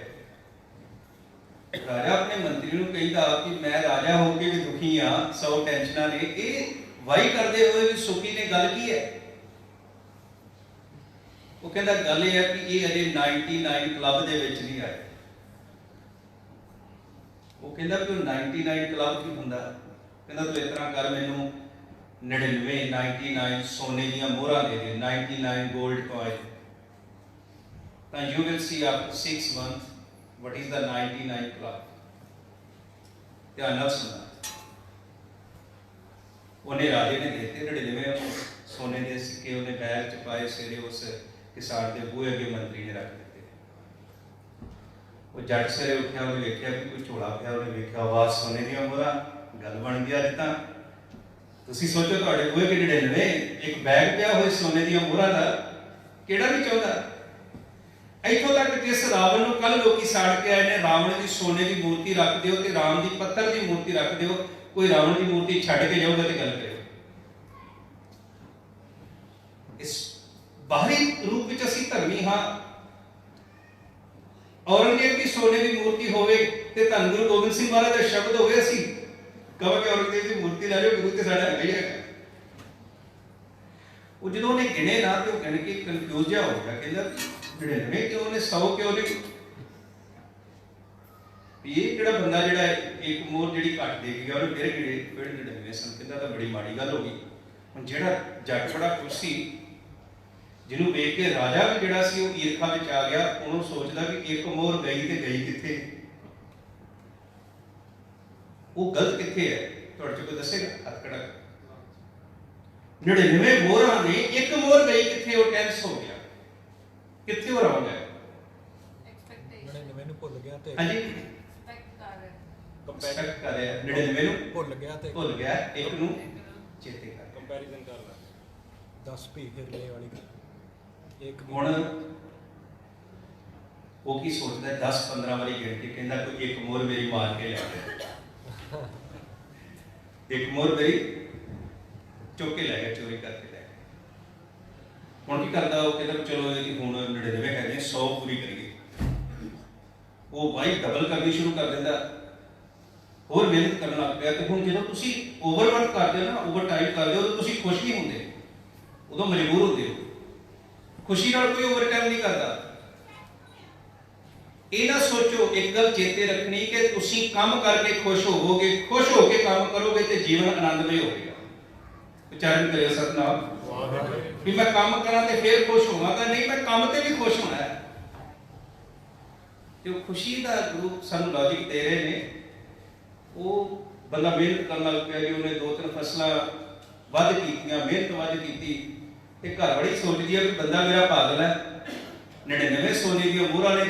ਰਾਜਾ ਆਪਣੇ ਮੰਤਰੀ ਨੂੰ ਕਹਿੰਦਾ ਕਿ ਮੈਂ ਰਾਜਾ ਹੋ ਕੇ ਵੀ ਦੁਖੀ ਆ, 100 ਟੈਨਸ਼ਨਾਂ ਨੇ, ਇਹ ਵਾਹੀ ਕਰਦੇ ਹੋਏ ਵੀ ਸੁਖੀ ਨੇ, ਗੱਲ ਕੀ ਹੈ? ਉਹ ਕਹਿੰਦਾ ਗੱਲ ਇਹ ਹੈ ਕਿ ਇਹ ਅਜੇ 99 ਕਲੱਬ ਦੇ ਵਿੱਚ ਨਹੀਂ ਆਏ। ਉਹ ਕਹਿੰਦਾ ਕਿ ਉਹ 99 ਕਲੱਬ ਕੀ ਹੁੰਦਾ? ਕਹਿੰਦਾ ਤੂੰ ਇਸ ਤਰ੍ਹਾਂ ਕਰ, ਮੈਨੂੰ 99 ਸੋਨੇ ਦੀਆਂ ਮੋਹਰਾਂ ਦੇ ਦੇ, 99 ਗੋਲਡ ਕੋਇਨ, ਤਾਂ you will see after 6 months what is the 99 club। ਧਿਆਨ ਨਾਲ ਸੁਣਨਾ। ਉਹਨੇ ਰਾਜੇ ਨੇ ਦਿੱਤੇ 99 ਸੋਨੇ ਦੇ ਸਿੱਕੇ, ਉਹਨੇ ਬੈਗ 'ਚ ਪਾਏ, ਸਵੇਰੇ ਉਸ ਕਿਸਾਨ ਦੇ ਬੂਹੇ ਅੱਗੇ ਮੰਤਰੀ ਨੇ ਰੱਖ ਦਿੱਤੇ। ਉਹ ਜੱਟ ਸਵੇਰੇ ਉੱਠਿਆ, ਉਹਨੇ ਵੇਖਿਆ ਵੀ ਕੋਈ ਝੋਲਾ ਪਿਆ, ਉਹਨੇ ਵੇਖਿਆ ਆਵਾਜ਼ ਸੋਨੇ ਦੀਆਂ ਮੋਹਰਾਂ, ਗੱਲ ਬਣ ਗਈ ਅੱਜ ਤਾਂ। ਤੁਸੀਂ ਸੋਚੋ ਤੁਹਾਡੇ ਬੂਹੇ ਕਿ 99 ਇੱਕ ਬੈਗ ਪਿਆ ਹੋਏ ਸੋਨੇ ਦੀਆਂ ਮੋਹਰਾਂ ਦਾ, ਕਿਹੜਾ ਵੀ ਚਾਹੁੰਦਾ? ਇੱਥੋਂ ਤੱਕ ਜਿਸ ਰਾਵਣ ਨੂੰ ਕੱਲ ਲੋਕੀ ਸਾੜ ਕੇ ਆਏ ਨੇ, ਰਾਵਣ ਦੀ ਸੋਨੇ ਦੀ ਮੂਰਤੀ ਰੱਖ ਦਿਓ ਤੇ ਰਾਮ ਦੀ ਪੱਥਰ ਦੀ ਮੂਰਤੀ ਰੱਖ ਦਿਓ, ਕੋਈ ਰਾਵਣ ਦੀ ਮੂਰਤੀ ਛੱਡ ਕੇ ਜਾਊਗਾ ਤੇ ਗੱਲ ਕਰਿਓ। ਇਸ ਬਾਹਰੀ ਰੂਪ ਵਿੱਚ ਅਸੀਂ ਧਰਮੀ ਹਾਂ। ਔਰੰਗਜ਼ੇਬ ਦੀ ਸੋਨੇ ਦੀ ਮੂਰਤੀ ਹੋਵੇ ਤੇ ਧੰਨ ਗੁਰੂ ਗੋਬਿੰਦ ਸਿੰਘ ਮਹਾਰਾਜ ਦਾ ਸ਼ਬਦ ਹੋਵੇ, ਅਸੀਂ ਕਹਾਂਗੇ ਔਰੰਗਜ਼ੇਬ ਦੀ ਮੂਰਤੀ ਲੈ ਜਾਓ, ਗੁਰੂ ਤੇ ਸਾਡਾ ਹੈਗਾ ਹੀ ਹੈ। ਉਹ ਜਦੋਂ ਉਹਨੇ ਗਿਣੇ ਨਾ ਤੇ ਉਹ ਗਿਣ ਕੇ ਕਨਫਿਊਜ਼ ਜਿਹਾ ਹੋ ਗਿਆ, ਕਹਿੰਦਾ 99 ਕਿਉਂ ਨੇ, 100 ਕਿਉਂ ਨੇ? ਇਹ ਜਿਹੜਾ ਬੰਦਾ ਜਿਹੜਾ ਇੱਕ ਮੋਹਰ ਜਿਹੜੀ ਘੱਟ ਦੇ ਗਿਆ, ਉਹਨੇ ਫਿਰ ਗਿਣੇ, ਫਿਰ 99 ਸਨ। ਕਹਿੰਦਾ ਤਾਂ ਬੜੀ ਮਾੜੀ ਗੱਲ ਹੋ ਗਈ। ਹੁਣ ਜਿਹੜਾ ਜੱਟ ਬੜਾ ਖੁਸ਼ ਸੀ, ਜਿਹਨੂੰ ਵੇਖ ਕੇ ਰਾਜਾ ਵੀ ਜਿਹੜਾ ਸੀ ਉਹ ਈਰਖਾ ਵਿੱਚ ਆ ਗਿਆ। ਉਹਨੂੰ ਸੋਚਦਾ ਵੀ ਇੱਕ ਮੋਹਰ ਗਈ ਤੇ ਗਈ ਕਿੱਥੇ, ਉਹ ਗਲਤ ਕਿੱਥੇ ਹੈ? ਤੁਹਾਡੇ ਚ ਕੋਈ ਦੱਸੇਗਾ? ਹੱਥ ਖੜਾ। 99 ਮੋਹਰਾਂ ਨੇ, ਇੱਕ ਮੋਹਰ ਗਈ ਕਿੱਥੇ? ਉਹ ਟੈਂਸ ਹੋ ਗਿਆ, ਕਿੱਥੇ ਹੋ ਰਹਾ ਹੈ? ਐਕਸਪੈਕਟੇਸ਼ਨ ਨੂੰ ਭੁੱਲ ਗਿਆ ਤੇ ਹਾਂਜੀ ਕੰਪੈਰੀਜ਼ਨ ਕਰ ਰਿਹਾ। 99 ਨੂੰ ਭੁੱਲ ਗਿਆ ਤੇ ਭੁੱਲ ਗਿਆ, ਇੱਕ ਨੂੰ ਚੇਤੇ ਕਰ। ਕੰਪੈਰੀਜ਼ਨ ਕਰ ਲੈ। 10 ਵੀ ਹਿਰਲੇ ਵਾਲੀ ਗੱਲ ਇੱਕ ਹੁਣ ਉਹ ਕੀ ਸੋਚਦਾ 10-15 ਵਾਰੀ ਗਿਣ ਕੇ ਕਹਿੰਦਾ ਕੋਈ ਇੱਕ ਮੋਹਰ ਮੇਰੀ ਮਾਰ ਕੇ ਲੈ ਗਿਆ, ਇੱਕ ਮੋਹਰ ਮੇਰੀ ਚੁੱਕ ਕੇ ਲੈ ਗਿਆ, ਚੋਰੀ ਕਰਕੇ ਲੈ ਗਿਆ। ਹੁਣ ਕੀ ਕਰਦਾ ਉਹ ਕਹਿੰਦਾ ਚਲੋ ਇਹਦੀ ਹੁਣ 99 ਹੈਗੇ 100 ਪੂਰੀ ਕਰੀਏ। ਉਹ ਬਾਈ ਡਬਲ ਕਰਨੀ ਸ਼ੁਰੂ ਕਰ ਦਿੰਦਾ, ਹੋਰ ਮਿਹਨਤ ਕਰਨ ਲੱਗ ਪਿਆ। ਤੇ ਹੁਣ ਜਦੋਂ ਤੁਸੀਂ ਓਵਰਵਰਕ ਕਰਦੇ ਹੋ ਨਾ, ਓਵਰ ਟਾਈਮ ਕਰਦੇ ਹੋ, ਉਦੋਂ ਤੁਸੀਂ ਖੁਸ਼ ਨਹੀਂ ਹੁੰਦੇ, ਉਦੋਂ ਮਜਬੂਰ ਹੁੰਦੇ ਹੋ। ਖੁਸ਼ੀ ਨਾਲ ਕੋਈ ਓਵਰ ਟਾਈਮ ਨਹੀਂ ਕਰਦਾ। ਇਹ ਨਾ ਸੋਚੋ, ਇੱਕ ਗੱਲ ਚੇਤੇ ਰੱਖਣੀ ਕਿ ਤੁਸੀਂ ਕੰਮ ਕਰਕੇ ਖੁਸ਼ ਹੋਵੋਗੇ, ਖੁਸ਼ ਹੋ ਕੇ ਕੰਮ ਕਰੋਗੇ ਤੇ ਜੀਵਨ ਆਨੰਦਮਈ ਹੋਵੇਗਾ। ਉਚਾਰਨ ਕਰਿਓ ਸਤਨਾਮ। ਵੀ ਮੈਂ ਕੰਮ ਕਰਾਂ ਤੇ ਫਿਰ ਖੁਸ਼ ਹੋਵਾਂਗਾ, ਨਹੀਂ ਮੈਂ ਕੰਮ ਤੇ ਵੀ ਖੁਸ਼ ਹੋਣਾ ਹੈ। ਤੇ ਉਹ ਖੁਸ਼ੀ ਦਾ ਗੁਰੂ ਸਾਨੂੰ ਲੌਜਿਕ ਦੇ ਰਹੇ ਨੇ। ਉਹ ਬੰਦਾ ਮਿਹਨਤ ਕਰਨ ਲੱਗ ਪਿਆ ਜੀ, ਉਹਨੇ 2-3 ਫਸਲਾਂ ਵੱਧ ਕੀਤੀਆਂ, ਮਿਹਨਤ ਵੱਧ ਕੀਤੀ, ਤੇ ਘਰ ਵਾਲੀ ਸੋਚਦੀ ਹੈ ਵੀ ਬੰਦਾ ਮੇਰਾ ਪਾਗਲ ਹੈ, 99 ਸੋਨੇ ਦੀਆਂ ਮੋਹਰਾਂ ਨੇ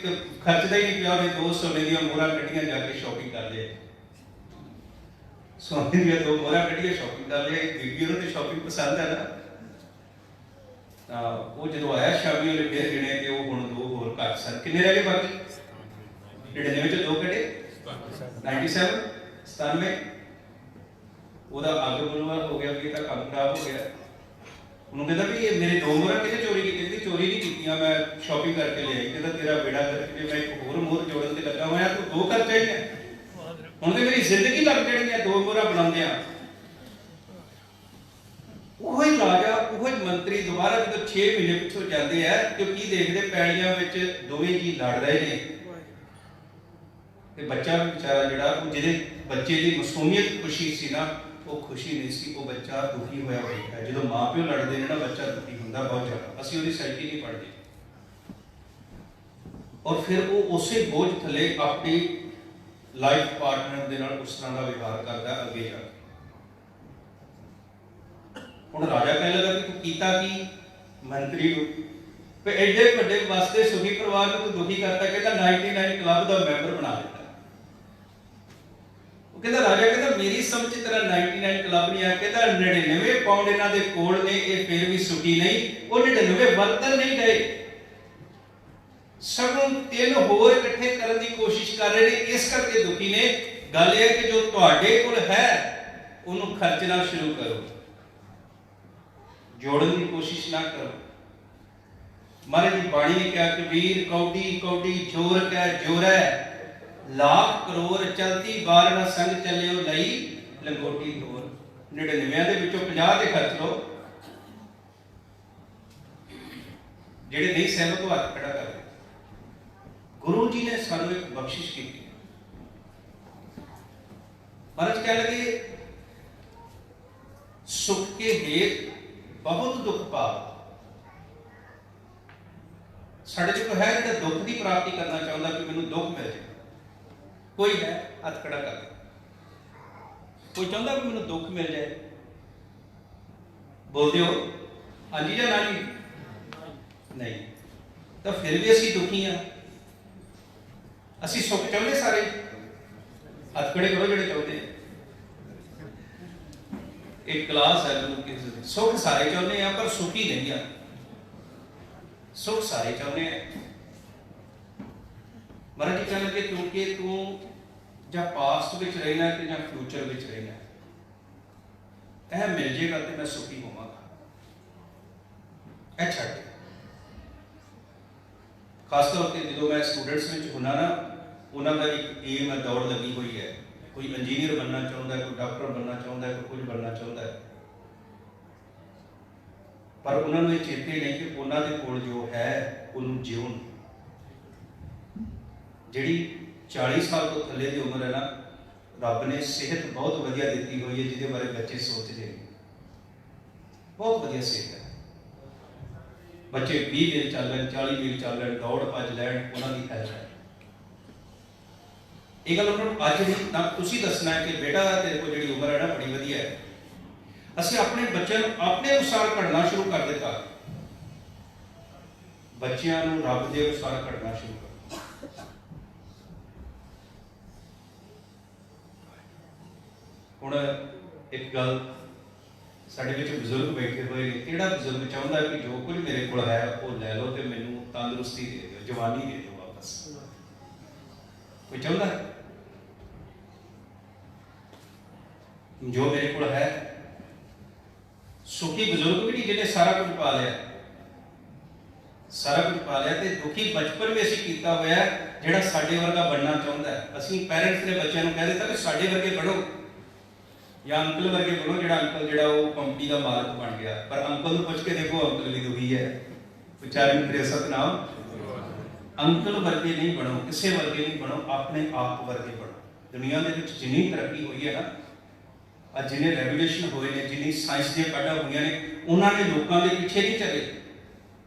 ਤੇ ਖਰਚਦਾ ਹੀ ਨਹੀਂ ਪਿਆ, ਉਹਨੇ 2 ਸੋਨੇ ਦੀਆਂ ਮੋਹਰਾਂ ਕੱਢੀਆਂ, ਜਾ ਕੇ ਸ਼ਾਪਿੰਗ ਕਰ ਲਈ, ਸੋਨੇ ਦੀਆਂ 2 ਮੋਹਰਾਂ ਕੱਢੀਆਂ, ਸ਼ਾਪਿੰਗ ਕਰ ਲਈ। ਬੀਬੀ ਨੂੰ ਤੇ ਸ਼ਾਪਿੰਗ ਪਸੰਦ ਹੈ ਨਾ, ਤਾਂ ਉਹ ਜਦੋਂ ਆਇਆ ਸ਼ਾਮੀ ਉਹਨੇ ਫੇਰ ਗਿਣੇ ਕਿ ਉਹ ਹੁਣ 2 ਹੋਰ ਘੱਟ ਸਨ। ਕਿੰਨੇ ਰਹਿ ਗਏ ਬਾਕੀ? 99 ਚ 2 ਕੱਢੇ, 97 97। ਉਹਦਾ ਅੱਗ ਬੁਲਵਾ ਹੋ ਗਿਆ ਵੀ ਇਹ ਤਾਂ ਕੰਮ ਖਰਾਬ ਹੋ ਗਿਆ। ਉਹਨੂੰ ਕਹਿੰਦਾ ਵੀ ਇਹ ਮੇਰੇ 2 ਮੋਹਰਾਂ ਕਿਹਨੇ ਚੋਰੀ ਕੀਤੀ? ਕਹਿੰਦੀ ਚੋਰੀ ਨਹੀਂ ਕੀਤੀਆਂ, ਮੈਂ ਸ਼ਾਪਿੰਗ ਕਰਕੇ ਲਿਆਈ। ਕਹਿੰਦਾ ਤੇਰਾ ਬੇੜਾ ਕਰਕੇ ਮੈਂ ਇੱਕ ਹੋਰ ਮੋਹਰ ਜੋੜਨ ਤੇ ਲੱਗਾ ਹੋਇਆ, ਤੂੰ 2 ਖਰਚਾ ਹੀ ਹੈ। ਹੁਣ ਤੇ ਮੇਰੀ ਜ਼ਿੰਦਗੀ ਲੱਗ ਜਾਣੀ ਹੈ 2 ਮੋਹਰਾਂ ਬਣਾਉਂਦਿਆਂ। ਉਹ ਹੀ ਰਾਜਾ, ਉਹ ਹੀ ਮੰਤਰੀ ਦੁਬਾਰਾ ਜਦੋਂ 6 ਮਹੀਨੇ ਪਿੱਛੋਂ ਜਾਂਦੇ ਆ ਤੇ ਕੀ ਦੇਖਦੇ? ਪੈਲੀਆਂ ਵਿੱਚ ਦੋਵੇਂ ਜੀ ਲੜ ਰਹੇ ਨੇ, ਤੇ ਬੱਚਾ ਵੀ ਵਿਚਾਰਾ ਜਿਹੜਾ, ਉਹ ਜਿਹਦੇ ਬੱਚੇ ਦੀ ਮਾਸੂਮੀਅਤ ਖੁਸ਼ੀ ਸੀ ਨਾ, ਉਹ ਖੁਸ਼ੀ ਨਹੀਂ ਸੀ, ਉਹ ਬੱਚਾ ਦੁਖੀ ਹੋਇਆ ਹੋਇਆ ਹੈ। ਜਦੋਂ ਮਾਂ ਪਿਓ ਲੜਦੇ ਨੇ ਨਾ, ਬੱਚਾ ਦੁਖੀ ਹੁੰਦਾ ਬਹੁਤ ਜ਼ਿਆਦਾ। ਅਸੀਂ ਉਹਦੀ ਸਾਈਕੀ ਨਹੀਂ ਪੜ੍ਹਦੇ, ਔਰ ਫਿਰ ਉਹ ਉਸੇ ਬੋਝ ਥੱਲੇ ਆਪਣੀ ਲਾਈਫ ਪਾਰਟਨਰ ਦੇ ਨਾਲ ਉਸ ਤਰ੍ਹਾਂ ਦਾ ਵਿਵਹਾਰ ਕਰਦਾ ਅੱਗੇ ਜਾ ਕੇ। ਹੁਣ ਰਾਜਾ ਕਹਿਣ ਲੱਗਾ ਕਿ ਤੂੰ ਕੀਤਾ ਕੀ? ਮੰਤਰੀ ਨੂੰ ਤੇ ਐਡੇ ਵੱਡੇ ਵਾਸਤੇ ਸੁਖੀ ਪਰਿਵਾਰ ਨੂੰ ਤੂੰ ਦੁਖੀ ਕਰਤਾ। ਕਹਿੰਦਾ 99 ਕਲੱਬ ਦਾ ਮੈਂਬਰ ਬਣਾ ਦਿੱਤਾ। ਉਹ ਕਹਿੰਦਾ ਰਾਜਾ ਕਹਿੰਦਾ ਮੇਰੀ ਸਮਝ ਚ ਤੇਰਾ 99 ਕਲੱਬ ਨਹੀਂ ਆ। ਕਹਿੰਦਾ 99 ਪਾਉਂਡ ਇਹਨਾਂ ਦੇ ਕੋਲ ਨੇ, ਇਹ ਫਿਰ ਵੀ ਸੁਖੀ ਨਹੀਂ। ਉਹ 99 ਵਰਤਨ ਨਹੀਂ ਗਏ, ਸਗੋਂ 3 ਹੋਰ ਇਕੱਠੇ ਕਰਨ ਦੀ ਕੋਸ਼ਿਸ਼ ਕਰ ਰਹੇ ਨੇ, ਇਸ ਕਰਕੇ ਦੁਖੀ ਨੇ। ਗੱਲ ਇਹ ਹੈ ਕਿ ਜੋ ਤੁਹਾਡੇ ਕੋਲ ਹੈ ਉਹਨੂੰ ਖਰਚਣਾ ਸ਼ੁਰੂ ਕਰੋ, ਜੋੜਨ ਦੀ ਕੋਸ਼ਿਸ਼ ਨਾ ਕਰੋ। ਮਹਾਰਾਜ ਦੀ ਬਾਣੀ ਨੇ ਕਿਹਾ, ਕਬੀਰ ਕੌਡੀ ਕੌਡੀ ਜੋਰ ਕੈ ਜੋਰੈ, ਲੱਖ ਕਰੋੜ ਚਲਤੀ ਬਾਰ ਨਾ ਸੰਗ ਚੱਲਿਓ ਲਈ ਲੰਗੋਟੀ ਤੋਰ। 99 ਦੇ ਵਿੱਚੋਂ 50 ਤੇ ਖਰਚ ਲਓ। ਜਿਹੜੇ ਨਹੀਂ ਸਹਿਮਤ ਉਹ ਹੱਥ ਖੜਾ ਕਰ। ਗੁਰੂ ਜੀ ਨੇ ਸਾਨੂੰ ਇੱਕ ਬਖਸ਼ਿਸ਼ ਕੀਤੀ। ਮਹਾਰਾਜ ਕਹਿ ਲਗੇ, ਸੁਖ ਕੇ ਹੇਤ ਬਹੁਤ ਦੁੱਖ ਪਾਵ। ਸਾਡੇ ਚ ਕੋਈ ਹੈ ਜਿਹੜਾ ਦੁੱਖ ਦੀ ਪ੍ਰਾਪਤੀ ਕਰਨਾ ਚਾਹੁੰਦਾ ਕਿ ਮੈਨੂੰ ਦੁੱਖ ਮਿਲ ਜਾਏ? ਕੋਈ ਹੈ? ਹੱਥ ਖੜਾ ਕਰ। ਕੋਈ ਚਾਹੁੰਦਾ ਕਿ ਮੈਨੂੰ ਦੁੱਖ ਮਿਲ ਜਾਏ? ਬੋਲਦੇ ਹੋ ਹਾਂਜੀ ਜਾਂ ਨਾ ਜੀ? ਨਹੀਂ। ਤਾਂ ਫਿਰ ਵੀ ਅਸੀਂ ਦੁਖੀ ਹਾਂ। ਅਸੀਂ ਸੁੱਖ ਚਾਹੁੰਦੇ ਸਾਰੇ? ਹੱਥ ਖੜੇ ਕਰੋ ਜਿਹੜੇ ਚਾਹੁੰਦੇ। ਇੱਕ ਕਲਾਸ ਹੈ ਜਦੋਂ ਕਿ ਸੁੱਖ ਸਾਰੇ ਚਾਹੁੰਦੇ ਆ ਪਰ ਸੁਖੀ ਨਹੀਂ ਆ। ਸੁੱਖ ਸਾਰੇ ਚਾਹੁੰਦੇ ਆ। ਮਹਾਰਾਜ ਜੀ ਕਹਿੰਦੇ ਕਿ ਕਿਉਂਕਿ ਤੂੰ ਜਾਂ ਪਾਸਟ ਵਿੱਚ ਰਹਿਣਾ ਕਿ ਜਾਂ ਫਿਊਚਰ ਵਿੱਚ ਰਹਿਣਾ, ਇਹ ਮਿਲ ਜੇਗਾ ਤੇ ਮੈਂ ਸੁਖੀ ਹੋਵਾਂਗਾ। ਇਹ ਛੱਡ। ਖਾਸ ਤੌਰ ਤੇ ਜਦੋਂ ਮੈਂ ਸਟੂਡੈਂਟਸ ਵਿੱਚ ਹੁੰਦਾ ਨਾ, ਉਹਨਾਂ ਦਾ ਇੱਕ ਏਮ ਹੈ, ਦੌੜ ਲੱਗੀ ਹੋਈ ਹੈ। ਕੋਈ ਇੰਜੀਨੀਅਰ ਬਣਨਾ ਚਾਹੁੰਦਾ, ਕੋਈ ਡਾਕਟਰ ਬਣਨਾ ਚਾਹੁੰਦਾ, ਕੋਈ ਕੁਝ ਬਣਨਾ ਚਾਹੁੰਦਾ ਹੈ, ਪਰ ਉਹਨਾਂ ਨੂੰ ਇਹ ਚੇਤੇ ਨਹੀਂ ਕਿ ਉਹਨਾਂ ਦੇ ਕੋਲ ਜੋ ਹੈ ਉਹਨੂੰ ਜਿਉਣ। ਜਿਹੜੀ 40 ਸਾਲ ਤੋਂ ਥੱਲੇ ਦੀ ਉਮਰ ਹੈ ਨਾ, ਰੱਬ ਨੇ ਸਿਹਤ ਬਹੁਤ ਵਧੀਆ ਦਿੱਤੀ ਹੋਈ ਹੈ, ਜਿਹਦੇ ਬਾਰੇ ਬੱਚੇ ਸੋਚਦੇ ਨੇ। ਬਹੁਤ ਵਧੀਆ ਸਿਹਤ ਹੈ। ਬੱਚੇ 20 ਮੀਲ ਚੱਲਣ, 40 ਮੀਲ ਚੱਲਣ, ਦੌੜ ਭੱਜ ਲੈਣ, ਉਹਨਾਂ ਦੀ ਹੈਲਥ ਹੈ। ਇਹ ਗੱਲ ਉਹਨਾਂ ਨੂੰ ਅੱਜ ਨਹੀਂ ਤਾਂ ਤੁਸੀਂ ਦੱਸਣਾ ਹੈ ਕਿ ਬੇਟਾ ਤੇਰੇ ਕੋਲ ਜਿਹੜੀ ਉਮਰ ਹੈ ਨਾ ਬੜੀ ਵਧੀਆ ਹੈ। ਅਸੀਂ ਆਪਣੇ ਬੱਚਿਆਂ ਨੂੰ ਆਪਣੇ ਅਨੁਸਾਰ ਘੜਨਾ ਸ਼ੁਰੂ ਕਰ ਦਿੱਤਾ। ਬੱਚਿਆਂ ਨੂੰ ਰੱਬ ਦੇ ਅਨੁਸਾਰ ਘੜਨਾ ਸ਼ੁਰੂ ਕਰ। ਹੁਣ ਇੱਕ ਗੱਲ ਸਾਡੇ ਵਿੱਚ ਬਜ਼ੁਰਗ ਬੈਠੇ ਹੋਏ ਨੇ, ਕਿਹੜਾ ਬਜ਼ੁਰਗ ਚਾਹੁੰਦਾ ਕਿ ਜੋ ਕੁਝ ਮੇਰੇ ਕੋਲ ਹੈ ਉਹ ਲੈ ਲਓ ਤੇ ਮੈਨੂੰ ਤੰਦਰੁਸਤੀ ਦੇ ਦਿਓ, ਜਵਾਨੀ ਦੇ ਦਿਓ ਵਾਪਸ? ਕੋਈ ਚਾਹੁੰਦਾ? ਜੋ ਮੇਰੇ ਕੋਲ ਹੈ, ਸੁਖੀ ਬਜ਼ੁਰਗ ਵੀ ਨਹੀਂ ਜਿਹਨੇ ਸਾਰਾ ਕੁਝ ਪਾ ਲਿਆ, ਸਾਰਾ ਕੁਝ ਪਾ ਲਿਆ, ਤੇ ਦੁਖੀ ਬਚਪਨ ਵੀ ਅਸੀਂ ਕੀਤਾ ਹੋਇਆ ਜਿਹੜਾ ਸਾਡੇ ਵਰਗਾ ਬਣਨਾ ਚਾਹੁੰਦਾ ਹੈ। ਅਸੀਂ ਪੈਰੈਂਟਸ ਨੇ ਬੱਚਿਆਂ ਨੂੰ ਕਹਿ ਦਿੱਤਾ ਕਿ ਸਾਡੇ ਵਰਗੇ ਬਣੋ ਜਾਂ ਅੰਕਲ ਵਰਗੇ ਬਣੋ, ਜਿਹੜਾ ਅੰਕਲ ਜਿਹੜਾ ਉਹ ਕੰਪਨੀ ਦਾ ਮਾਲਕ ਬਣ ਗਿਆ। ਪਰ ਅੰਕਲ ਨੂੰ ਪੁੱਛ ਕੇ ਦੇਖੋ, ਅੰਕਲ ਵੀ ਦੁਖੀ ਹੈ। ਵਿਚਾਰਨ ਕਰੇ ਸਤਨਾਮ, ਅੰਕਲ ਵਰਗੇ ਨਹੀਂ ਬਣੋ, ਕਿਸੇ ਵਰਗੇ ਨਹੀਂ ਬਣੋ, ਆਪਣੇ ਆਪ ਵਰਗੇ ਬਣੋ। ਦੁਨੀਆ ਦੇ ਵਿੱਚ ਜਿੰਨੀ ਤਰੱਕੀ ਹੋਈ ਹੈ ਨਾ, ਅੱਜ ਜਿੰਨੇ ਰੈਵੋਲੂਸ਼ਨ ਹੋਏ ਨੇ, ਜਿੰਨੀ ਸਾਇੰਸ ਦੀਆਂ ਕਾਢਾਂ ਹੋਈਆਂ ਨੇ, ਉਹਨਾਂ ਨੇ ਲੋਕਾਂ ਦੇ ਪਿੱਛੇ ਨਹੀਂ ਚੱਲੇ।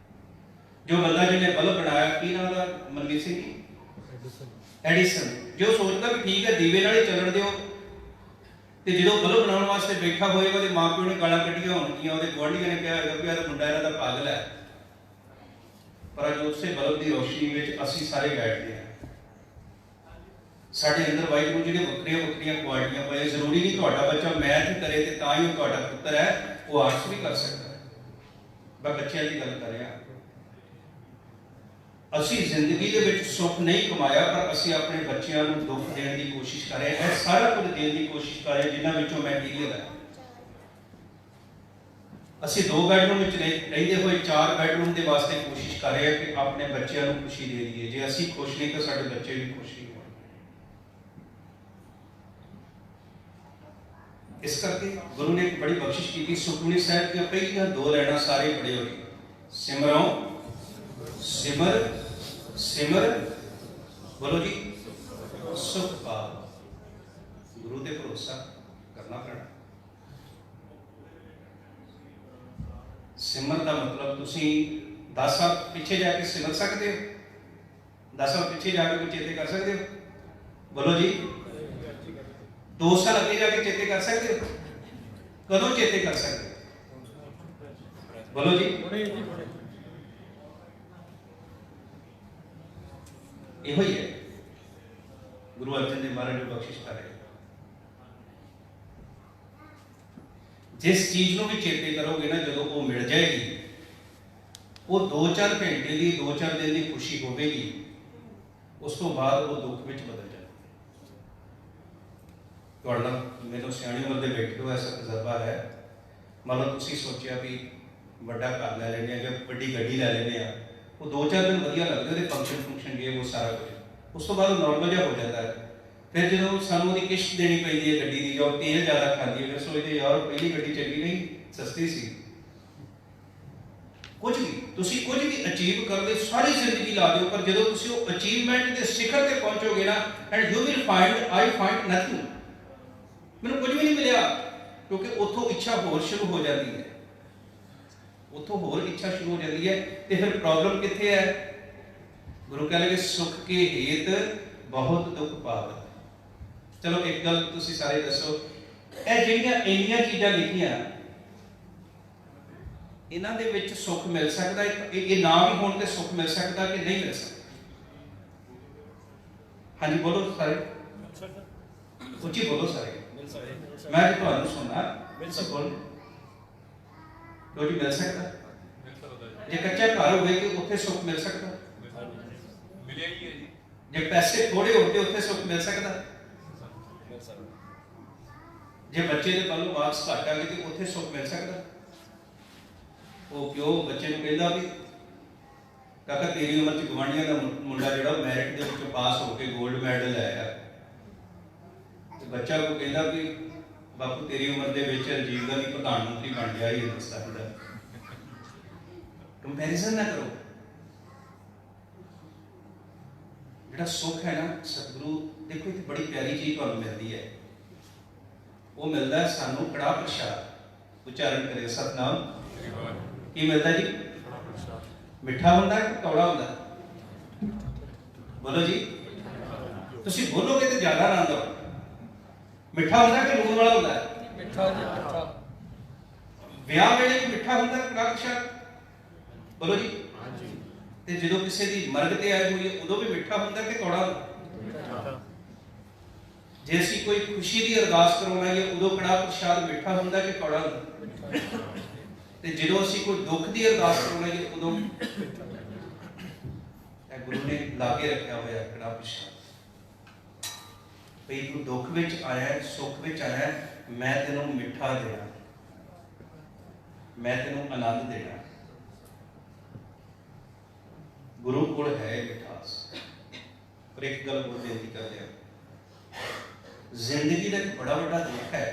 ਜੋ ਬੰਦਾ ਜਿਹਨੇ ਬਲਬ ਬਣਾਇਆ, ਕੀ ਨਾਮ ਦਾ, ਮਨਮੀਤ ਸਿੰਘ ਐਡੀਸਨ, ਜੋ ਸੋਚਦਾ ਵੀ ਠੀਕ ਹੈ ਦੀਵੇ ਨਾਲ ਹੀ ਚੱਲਣ ਦਿਓ, ਤੇ ਜਦੋਂ ਬਲਬ ਬਣਾਉਣ ਵਾਸਤੇ ਬੈਠਾ ਹੋਏਗਾ ਉਹਦੇ ਮਾਂ ਪਿਓ ਨੇ ਗਾਲਾਂ ਕੱਢੀਆਂ ਹੋਣਗੀਆਂ, ਉਹਦੇ ਗੁਆਂਢੀਆਂ ਨੇ ਕਿਹਾ ਹੋਏਗਾ ਕਿ ਯਾਰ ਮੁੰਡਾ ਇਹਨਾਂ ਦਾ ਪਾਗਲ ਹੈ। ਪਰ ਅੱਜ ਉਸੇ ਬਲਬ ਦੀ ਰੋਸ਼ਨੀ ਵਿੱਚ ਅਸੀਂ ਸਾਰੇ ਬੈਠਦੇ ਹਾਂ। ਸਾਡੇ ਅੰਦਰ ਵਾਹਿਗੁਰੂ ਜੀ ਨੇ ਵੱਖਰੀਆਂ ਵੱਖਰੀਆਂ ਕੁਆਲਿਟੀਆਂ ਪਾਈਆਂ। ਜ਼ਰੂਰੀ ਨਹੀਂ ਤੁਹਾਡਾ ਬੱਚਾ ਮੈਥ ਹੀ ਕਰੇ ਤੇ ਤਾਂ ਹੀ ਉਹ ਤੁਹਾਡਾ ਪੁੱਤਰ ਹੈ, ਉਹ ਆਰਟਸ ਵੀ ਕਰ ਸਕਦਾ ਹੈ। ਮੈਂ ਬੱਚਿਆਂ ਦੀ ਗੱਲ ਕਰ ਰਿਹਾ। ਅਸੀਂ ਜ਼ਿੰਦਗੀ ਦੇ ਵਿੱਚ ਸੁੱਖ ਨਹੀਂ ਕਮਾਇਆ, ਪਰ ਅਸੀਂ ਆਪਣੇ ਬੱਚਿਆਂ ਨੂੰ ਦੁੱਖ ਦੇਣ ਦੀ ਕੋਸ਼ਿਸ਼ ਕਰ ਰਹੇ ਹਾਂ। ਇਹ ਸਾਰਾ ਕੁਝ ਦੇਣ ਦੀ ਕੋਸ਼ਿਸ਼ ਕਰ ਰਹੇ ਹਾਂ ਜਿਨ੍ਹਾਂ ਵਿੱਚੋਂ ਮੈਟੀਰੀਅਲ ਹੈ। ਅਸੀਂ 2 ਬੈਡਰੂਮ ਵਿੱਚ ਰਹਿੰਦੇ ਹੋਏ 4 ਬੈਡਰੂਮ ਦੇ ਵਾਸਤੇ ਕੋਸ਼ਿਸ਼ ਕਰ ਰਹੇ ਹਾਂ ਕਿ ਆਪਣੇ ਬੱਚਿਆਂ ਨੂੰ ਖੁਸ਼ੀ ਦੇ ਦਈਏ। ਜੇ ਅਸੀਂ ਖੁਸ਼ ਨਹੀਂ ਤਾਂ ਸਾਡੇ ਬੱਚੇ ਵੀ ਖੁਸ਼ ਨਹੀਂ ਹੋਣਗੇ। ਇਸ ਕਰਕੇ ਗੁਰੂ ਨੇ ਇੱਕ ਬੜੀ ਬਖਸ਼ਿਸ਼ ਕੀਤੀ। ਸੁਖਮਨੀ ਸਾਹਿਬ ਦੀਆਂ ਪਹਿਲੀਆਂ 2 ਲਾਈਨਾਂ ਸਾਰੇ ਪੜ੍ਹੇ ਹੋਏ, ਸਿਮਰੋ ਸਿਮਰ ਸਿਮਰ, ਬੋਲੋ ਜੀ, ਸੁਖ ਪਾਓ। ਗੁਰੂ ਤੇ ਭਰੋਸਾ ਕਰਨਾ ਪੈਣਾ। ਸਿਮਰ ਦਾ ਮਤਲਬ ਤੁਸੀਂ 10 ਸਾਲ ਪਿੱਛੇ ਜਾ ਕੇ ਸਿਮਰ ਸਕਦੇ ਹੋ? 10 ਸਾਲ ਪਿੱਛੇ ਜਾ ਕੇ ਕੋਈ ਚੇਤੇ ਕਰ ਸਕਦੇ ਹੋ? ਬੋਲੋ ਜੀ। 2 ਸਾਲ ਅੱਗੇ ਜਾ ਕੇ ਚੇਤੇ ਕਰ ਸਕਦੇ ਹੋ? ਕਦੋਂ ਚੇਤੇ ਕਰ ਸਕਦੇ ਹੋ? ਬੋਲੋ ਜੀ। ਇਹੋ ਹੀ ਹੈ ਗੁਰੂ ਅਰਜਨ ਦੇਵ ਮਹਾਰਾਜ ਨੂੰ ਬਖਸ਼ਿਸ਼ ਕਰ ਰਹੇ। ਜਿਸ ਚੀਜ਼ ਨੂੰ ਵੀ ਚੇਤੇ ਕਰੋਗੇ ਨਾ, ਜਦੋਂ ਉਹ ਮਿਲ ਜਾਏਗੀ, ਉਹ 2-4 ਘੰਟੇ ਦੀ, 2-4 ਦਿਨ ਦੀ ਖੁਸ਼ੀ ਹੋਵੇਗੀ, ਉਸ ਤੋਂ ਬਾਅਦ ਉਹ ਦੁੱਖ ਵਿੱਚ ਬਦਲ ਜਾਏਗਾ। ਤੁਹਾਡਾ ਮੈਨੂੰ ਸਿਆਣੀ ਉਮਰ ਦੇ ਬੈਠੇ ਹੋ ਐਸਾ ਤਜਰਬਾ ਹੈ। ਮੰਨ ਲਓ ਤੁਸੀਂ ਸੋਚਿਆ ਵੀ ਵੱਡਾ ਘਰ ਲੈ ਲੈਂਦੇ ਆ ਜਾਂ ਵੱਡੀ ਗੱਡੀ ਲੈ ਲੈਂਦੇ ਆ, ਉਹ 2-4 ਦਿਨ ਵਧੀਆ ਲੱਗਦੇ, ਉਹਦੇ ਫੰਕਸ਼ਨ ਜੇ ਉਹ ਸਾਰਾ ਕੁਝ, ਉਸ ਤੋਂ ਬਾਅਦ ਉਹ ਨਾਰਮਲ ਜਿਹਾ ਹੋ ਜਾਂਦਾ ਹੈ। ਫਿਰ ਜਦੋਂ ਸਾਨੂੰ ਉਹਦੀ ਕਿਸ਼ਤ ਦੇਣੀ ਪੈਂਦੀ ਹੈ ਗੱਡੀ ਦੀ, ਜਾਂ ਤੇਲ ਜ਼ਿਆਦਾ ਖਾਂਦੀ ਹੈ, ਫਿਰ ਸੋਚਦੇ ਯਾਰ ਪਹਿਲੀ ਗੱਡੀ ਚੰਗੀ ਨਹੀਂ, ਸਸਤੀ ਸੀ। ਕੁਝ ਵੀ ਤੁਸੀਂ ਕੁਝ ਵੀ ਅਚੀਵ ਕਰਦੇ, ਸਾਰੀ ਜ਼ਿੰਦਗੀ ਲਾ ਦਿਓ, ਪਰ ਜਦੋਂ ਤੁਸੀਂ ਉਹ ਅਚੀਵਮੈਂਟ ਦੇ ਸਿਖਰ ਤੇ ਪਹੁੰਚੋਗੇ ਨਾ, and you will find I find nothing, ਮੈਨੂੰ ਕੁਝ ਵੀ ਨਹੀਂ ਮਿਲਿਆ, ਕਿਉਂਕਿ ਉੱਥੋਂ ਇੱਛਾ ਹੋਰ ਸ਼ੁਰੂ ਹੋ ਜਾਂਦੀ ਹੈ। ਉੱਥੋਂ ਹੋਰ ਇੱਛਾ ਸ਼ੁਰੂ ਹੋ ਜਾਂਦੀ ਹੈ। ਤੇ ਫਿਰ ਪ੍ਰੋਬਲਮ ਕਿੱਥੇ ਹੈ? ਗੁਰੂ ਕਹਿੰਦੇ ਸੁਖ ਕੇ ਹੇਤ ਬਹੁਤ ਦੁੱਖ ਪਾਵਤ। ਚਲੋ ਇੱਕ ਗੱਲ ਤੁਸੀਂ ਸਾਰੇ ਦੱਸੋ, ਇਹ ਜਿਹੜੀਆਂ ਇੰਨੀਆਂ ਚੀਜ਼ਾਂ ਲਿਖੀਆਂ, ਇਹਨਾਂ ਦੇ ਵਿੱਚ ਸੁੱਖ ਮਿਲ ਸਕਦਾ? ਇਹ ਨਾ ਵੀ ਹੋਣ ਤੇ ਸੁੱਖ ਮਿਲ ਸਕਦਾ ਕਿ ਨਹੀਂ ਮਿਲ ਸਕਦਾ? ਹਾਂਜੀ ਬੋਲੋ ਸਾਰੇ, ਉੱਚੀ ਬੋਲੋ ਸਾਰੇ, ਮੈਂ ਜੀ ਤੁਹਾਨੂੰ ਸੁਣਨਾ। ਬੋਲ ਮਿਲ ਸਕਦਾ? ਜੇ ਕੱਚਾ ਘਰ ਹੋਵੇ ਕਿ ਉੱਥੇ ਸੁੱਖ ਮਿਲ ਸਕਦਾ? ਮਿਲਿਆ ਹੀ ਹੈ ਜੀ। ਜੇ ਪੈਸੇ ਥੋੜੇ ਹੋਣ ਤੇ ਉੱਥੇ ਸੁੱਖ ਮਿਲ ਸਕਦਾ? ਜੇ ਬੱਚੇ ਦੇ ਵੱਲੋਂ ਮਾਰਕਸ ਘੱਟ ਆ ਗਏ ਤੇ ਉੱਥੇ ਸੁੱਖ ਮਿਲ ਸਕਦਾ? ਉਹ ਕਿਉਂ ਬੱਚੇ ਨੂੰ ਕਹਿੰਦਾ ਵੀ ਕਾਕਾ ਤੇਰੀ ਉਮਰ 'ਚ ਗਵਾਂਢੀਆਂ ਦਾ ਮੁੰਡਾ ਜਿਹੜਾ ਮੈਰਿਟ ਦੇ ਵਿੱਚੋਂ ਪਾਸ ਹੋ ਕੇ 골ਡ ਮੈਡਲ ਆਇਆ, ਤੇ ਬੱਚਾ ਕੋ ਕਹਿੰਦਾ ਵੀ ਬਾਪੂ ਤੇਰੀ ਉਮਰ ਦੇ ਵਿੱਚ ਰਜੀਵ ਦਾ ਵੀ ਪ੍ਰਧਾਨ ਮੰਤਰੀ ਬਣ ਗਿਆ ਹਿੰਦੁਸਤਾਨ ਦਾ। ਕੰਪੈਰੀਜ਼ਨ ਨਾ ਕਰੋ। ਜਿਹੜਾ ਸੁੱਖ ਹੈ ਨਾ, ਸਤਿਗੁਰੂ ਦੇਖੋ ਇੱਕ ਬੜੀ ਪਿਆਰੀ ਚੀਜ਼ ਤੁਹਾਨੂੰ ਮਿਲਦੀ ਹੈ, ਉਹ ਮਿਲਦਾ ਸਾਨੂੰ ਕੜਾਹ ਪ੍ਰਸ਼ਾਦ। ਉਚਾਰਨ ਕਰੇ ਸਤਨਾਮ। ਕੀ ਮਿਲਦਾ ਜੀ? ਮਿੱਠਾ ਹੁੰਦਾ ਕਿ ਕੌੜਾ ਹੁੰਦਾ? ਬੋਲੋ ਜੀ। ਤੁਸੀਂ ਬੋਲੋਗੇ ਤੇ ਜ਼ਿਆਦਾ ਆਨੰਦ ਆਉ। ਮਿੱਠਾ ਹੁੰਦਾ ਕਿ ਲੂਣ ਵਾਲਾ ਹੁੰਦਾ? ਮਿੱਠਾ ਜੀ, ਮਿੱਠਾ। ਵਿਆਹ ਵੇਲੇ ਮਿੱਠਾ ਹੁੰਦਾ ਕੜਾਹ ਪ੍ਰਸ਼ਾਦ? ਬੋਲੋ ਜੀ। ਤੇ ਜਦੋਂ ਕਿਸੇ ਦੀ ਮਰਗ ਤੇ ਆਈ ਹੋਈ ਹੈ ਉਦੋਂ ਵੀ ਮਿੱਠਾ ਹੁੰਦਾ ਕਿ ਕੌੜਾ ਹੁੰਦਾ? ਜੇ ਅਸੀਂ ਕੋਈ ਖੁਸ਼ੀ ਦੀ ਅਰਦਾਸ ਕਰਵਾਉਣਾ ਹੈ ਉਦੋਂ ਕੜਾਹ ਪ੍ਰਸ਼ਾਦ ਮਿੱਠਾ ਹੁੰਦਾ ਕਿ ਕੌੜਾ ਹੁੰਦਾ? ਤੇ ਜਦੋਂ ਅਸੀਂ ਕੋਈ ਦੁੱਖ ਦੀ ਅਰਦਾਸ ਕਰਾਂਗੇ ਉਦੋਂ ਇਹ ਗੁਰੂ ਨੇ ਲਾ ਕੇ ਰੱਖਿਆ ਹੋਇਆ ਕਿਹੜਾ ਪਿਛਾ ਭਈ ਤੂੰ ਦੁੱਖ ਵਿੱਚ ਆਇਆ, ਸੁੱਖ ਵਿੱਚ ਆਇਆ, ਮੈਂ ਤੈਨੂੰ ਮਿੱਠਾ ਦੇਣਾ, ਮੈਂ ਤੈਨੂੰ ਆਨੰਦ ਦੇਣਾ। ਗੁਰੂ ਕੋਲ ਹੈ ਮਿਠਾਸ। ਪਰ ਇੱਕ ਗੱਲ ਹੋਰ ਬੇਨਤੀ ਕਰਦੇ ਹਾਂ, ਜ਼ਿੰਦਗੀ ਦਾ ਇੱਕ ਬੜਾ ਵੱਡਾ ਦੁੱਖ ਹੈ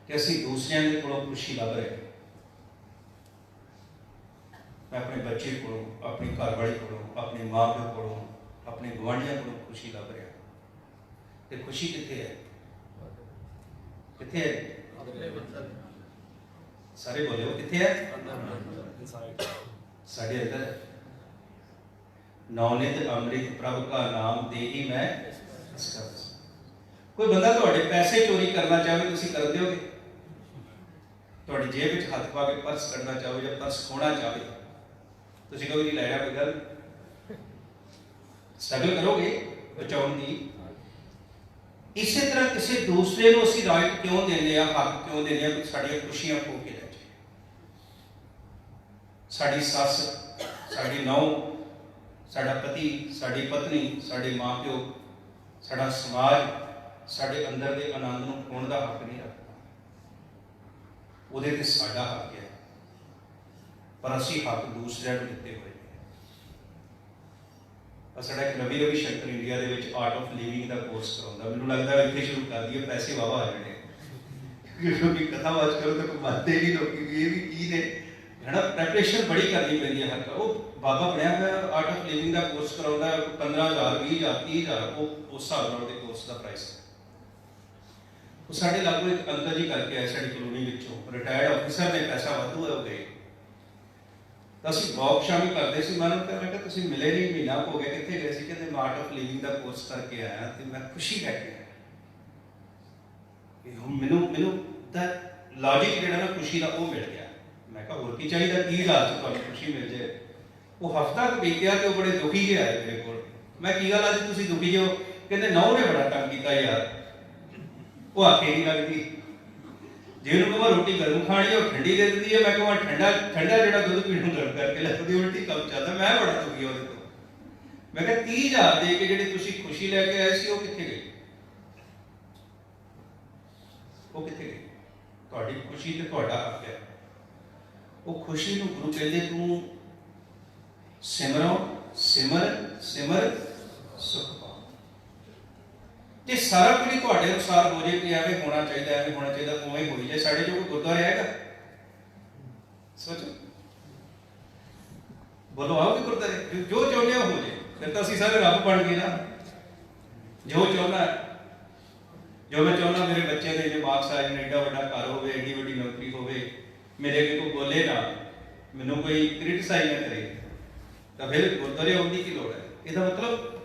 ਕਿ ਅਸੀਂ ਦੂਸਰਿਆਂ ਦੇ ਕੋਲੋਂ ਖੁਸ਼ੀ ਲੱਭ ਰਹੇ ਹਾਂ। ਮੈਂ ਆਪਣੇ ਬੱਚੇ ਕੋਲੋਂ, ਆਪਣੀ ਘਰਵਾਲੀ ਕੋਲੋਂ, ਆਪਣੇ ਮਾਂ ਪਿਓ ਕੋਲੋਂ, ਆਪਣੇ ਗੁਆਂਢੀਆਂ ਕੋਲੋਂ ਖੁਸ਼ੀ ਲੱਭ ਰਿਹਾ, ਤੇ ਖੁਸ਼ੀ ਕਿੱਥੇ ਹੈ? ਕਿੱਥੇ ਹੈ? ਸਾਰੇ ਬੋਲਿਓ, ਕਿੱਥੇ ਹੈ? ਸਾਡੇ ਅੰਦਰ ਹੈ। ਨੌਨਿਤ ਅੰਮ੍ਰਿਤ ਪ੍ਰਭ ਕਾ ਨਾਮ ਦੇ ਹੀ ਮੈਂ। ਕੋਈ ਬੰਦਾ ਤੁਹਾਡੇ ਪੈਸੇ ਚੋਰੀ ਕਰਨਾ ਚਾਹੇ, ਤੁਸੀਂ ਕਰ ਦਿਓਗੇ? ਤੁਹਾਡੀ ਜੇਬ ਵਿੱਚ ਹੱਥ ਪਾ ਕੇ ਪਰਸ ਕੱਢਣਾ ਚਾਹੋ ਜਾਂ ਪਰਸ ਖੋਣਾ ਚਾਹੇ, ਤੁਸੀਂ ਕਹੋਗੇ ਲੈ ਰਿਹਾ ਕੋਈ ਗੱਲ? ਸਟਰਗਲ ਕਰੋਗੇ ਬਚਾਉਣ ਦੀ। ਇਸੇ ਤਰ੍ਹਾਂ ਕਿਸੇ ਦੂਸਰੇ ਨੂੰ ਅਸੀਂ ਰਾਈਟ ਕਿਉਂ ਦਿੰਦੇ ਆ, ਹੱਕ ਕਿਉਂ ਦਿੰਦੇ ਆ ਕਿ ਸਾਡੀਆਂ ਖੁਸ਼ੀਆਂ ਖੋ ਕੇ ਲੈ ਜਾਏ? ਸਾਡੀ ਸੱਸ, ਸਾਡੀ ਨੌਂ, ਸਾਡਾ ਪਤੀ, ਸਾਡੀ ਪਤਨੀ, ਸਾਡੇ ਮਾਂ ਪਿਓ, ਸਾਡਾ ਸਮਾਜ ਸਾਡੇ ਅੰਦਰ ਦੇ ਆਨੰਦ ਨੂੰ ਖੋਣ ਦਾ ਹੱਕ ਨਹੀਂ ਰੱਖਦਾ। ਉਹਦੇ ਤੇ ਸਾਡਾ ਹੱਕ ਹੈ, ਪਰ ਅਸੀਂ ਹੱਕ ਦੂਸਰਿਆਂ ਨੂੰ ਦਿੱਤੇ ਹੋਏ ਨੇ। ਸਾਡਾ ਇੱਕ ਰਵੀ ਸ਼ੰਕਰ ਇੰਡੀਆ ਦੇ ਵਿੱਚ art of living the course ਕਰਾਉਂਦਾ। ਮੈਨੂੰ ਲੱਗਦਾ ਇੱਥੇ ਸ਼ੁਰੂ ਕਰ ਦਈਏ, ਪੈਸੇ ਵਾਵਾ ਆ ਜਾਣੇ, ਕਿਉਂਕਿ ਕਥਾਵਾਚ ਕਰੋ ਤਾਂ ਕੋਈ ਮੰਨਦੇ ਨਹੀਂ ਲੋਕੀ ਵੀ ਇਹ ਵੀ ਕੀ ਨੇ, ਹੈ ਨਾ। ਪ੍ਰੈਪਰੇਸ਼ਨ ਬੜੀ ਕਰਨੀ ਪੈਂਦੀ ਹੈ ਹਰ। ਉਹ ਬਾਬਾ ਬਣਿਆ ਹੋਇਆ art of living the course ਕਰਾਉਂਦਾ, 15,000 20,000 30,000 ਉਹ ਉਸ ਹਿਸਾਬ ਨਾਲ ਉਹਦੇ ਕੋਰਸ ਦਾ ਪ੍ਰਾਈਸ ਹੈ। ਉਹ ਸਾਡੇ ਲਾਗੂ ਇੱਕ ਅੰਕਲ ਜੀ ਕਰਕੇ ਆਏ ਸਾਡੀ ਕਲੋਨੀ ਵਿੱਚੋਂ, ਰਿਟਾਇਰਡ ਆਫਿਸਰ ਨੇ, ਪੈਸਾ ਵਾਧੂ ਹੋ ਗਏ। ਤਾਂ ਅਸੀਂ ਵਾਕ ਸ਼ਾਮੀ ਕਰਦੇ ਸੀ। ਮੈਂ ਕਿਹਾ ਤੁਸੀਂ ਮਿਲੇ ਨਹੀਂ, ਮਹੀਨਾ ਹੋ ਗਿਆ, ਕਿੱਥੇ ਗਏ ਸੀ? ਕਹਿੰਦੇ ਮੈਂ art of living the course ਕਰਕੇ ਆਇਆ ਤੇ ਮੈਂ ਖੁਸ਼ੀ ਲੈ ਕੇ ਆਇਆ। ਮੈਨੂੰ ਤਾਂ ਲੌਜਿਕ ਜਿਹੜਾ ਨਾ ਖੁਸ਼ੀ ਦਾ ਉਹ ਮਿਲ ਗਿਆ। ਮੈਂ ਕਿਹਾ ਹੋਰ ਕੀ ਚਾਹੀਦਾ, ਕੀ ਹਾਲਾਤ 'ਚ ਤੁਹਾਨੂੰ ਖੁਸ਼ੀ ਮਿਲ ਜਾਏ। ਉਹ ਹਫ਼ਤਾ ਕੁ ਬੀਤਿਆ ਤੇ ਉਹ ਬੜੇ ਦੁਖੀ ਜਿਹੇ ਆਏ ਮੇਰੇ ਕੋਲ। ਮੈਂ ਕੀ ਗੱਲ ਅੱਜ ਤੁਸੀਂ ਦੁਖੀ ਜਿਹੇ ਹੋ? ਕਹਿੰਦੇ ਨਹੁੰ ਨੇ ਬੜਾ ਤੰਗ ਕੀਤਾ ਯਾਰ, ਉਹ ਆਖੇ ਨਹੀਂ ਲੱਗਦੀ। ਜੇ ਉਹਨੂੰ ਕਹਾਂ ਰੋਟੀ ਗਰਮ ਖਾਣੀ ਹੈ ਉਹ ਠੰਡੀ ਦੇ ਦਿੰਦੀ ਹੈ। ਮੈਂ ਕਹਾਂ ਠੰਡਾ ਜਿਹੜਾ ਦੁੱਧ ਪੀਣ ਨੂੰ ਗਰਮ ਕਰਕੇ ਲੱਗਦੀ, ਉਲਟੀ ਕੰਮ ਚੱਲਦਾ। ਮੈਂ ਬੜਾ ਦੁਖੀ ਉਹਦੇ ਤੋਂ। ਮੈਂ ਕਿਹਾ 30,000 ਦੇ ਕੇ ਜਿਹੜੀ ਤੁਸੀਂ ਖੁਸ਼ੀ ਲੈ ਕੇ ਆਏ ਸੀ ਉਹ ਕਿੱਥੇ ਗਈ? ਉਹ ਕਿੱਥੇ ਗਈ? ਤੁਹਾਡੀ ਖੁਸ਼ੀ ਤੇ ਤੁਹਾਡਾ ਹੱਕ ਹੈ। ਉਹ ਖੁਸ਼ੀ ਨੂੰ ਗੁਰੂ ਕਹਿੰਦੇ ਤੂੰ ਸਿਮਰੋ, ਸਿਮਰ ਸਿਮਰ ਸੁਖ ਪਾਓ। ਤੇ ਸਾਰਾ ਕੁਝ ਤੁਹਾਡੇ ਅਨੁਸਾਰ ਹੋ ਜੇ ਕਿ ਐਵੇਂ ਹੋਣਾ ਚਾਹੀਦਾ, ਐਵੇਂ ਹੋਣਾ ਚਾਹੀਦਾ, ਉਵੇਂ ਹੋਈ ਜਾਏ। ਸਾਡੇ ਜੋ ਕੋਈ ਗੁਰਦੁਆਰਾ ਹੈਗਾ, ਸੋਚੋ, ਬੋਲੋ ਆਓ ਕਿ ਗੁਰਦੁਆਰੇ ਜੋ ਚਾਹੁੰਦੇ ਹੋ ਜੇ। ਫਿਰ ਤਾਂ ਅਸੀਂ ਸਾਰੇ ਰੱਬ ਬਣ ਗਏ ਨਾ। ਜੋ ਚਾਹੁੰਦਾ, ਜੋ ਮੈਂ ਚਾਹੁੰਦਾ ਮੇਰੇ ਬੱਚੇ ਦੇ ਇੰਨੇ ਮਾਰਕਸ ਆਏ, ਐਡਾ ਵੱਡਾ ਘਰ ਹੋਵੇ, ਐਡੀ ਵੱਡੀ ਨੌਕਰੀ ਹੋਵੇ, ਮੇਰੇ ਅੱਗੇ ਕੋਈ ਬੋਲੇ ਨਾ, ਮੈਨੂੰ ਕੋਈ ਕ੍ਰਿਟਿਸਾਈਜ਼ ਨਾ ਕਰੇ, ਤਾਂ ਫਿਰ ਗੁਰਦੁਆਰੇ ਆਉਣ ਦੀ ਕੀ ਲੋੜ ਹੈ? ਇਹਦਾ ਮਤਲਬ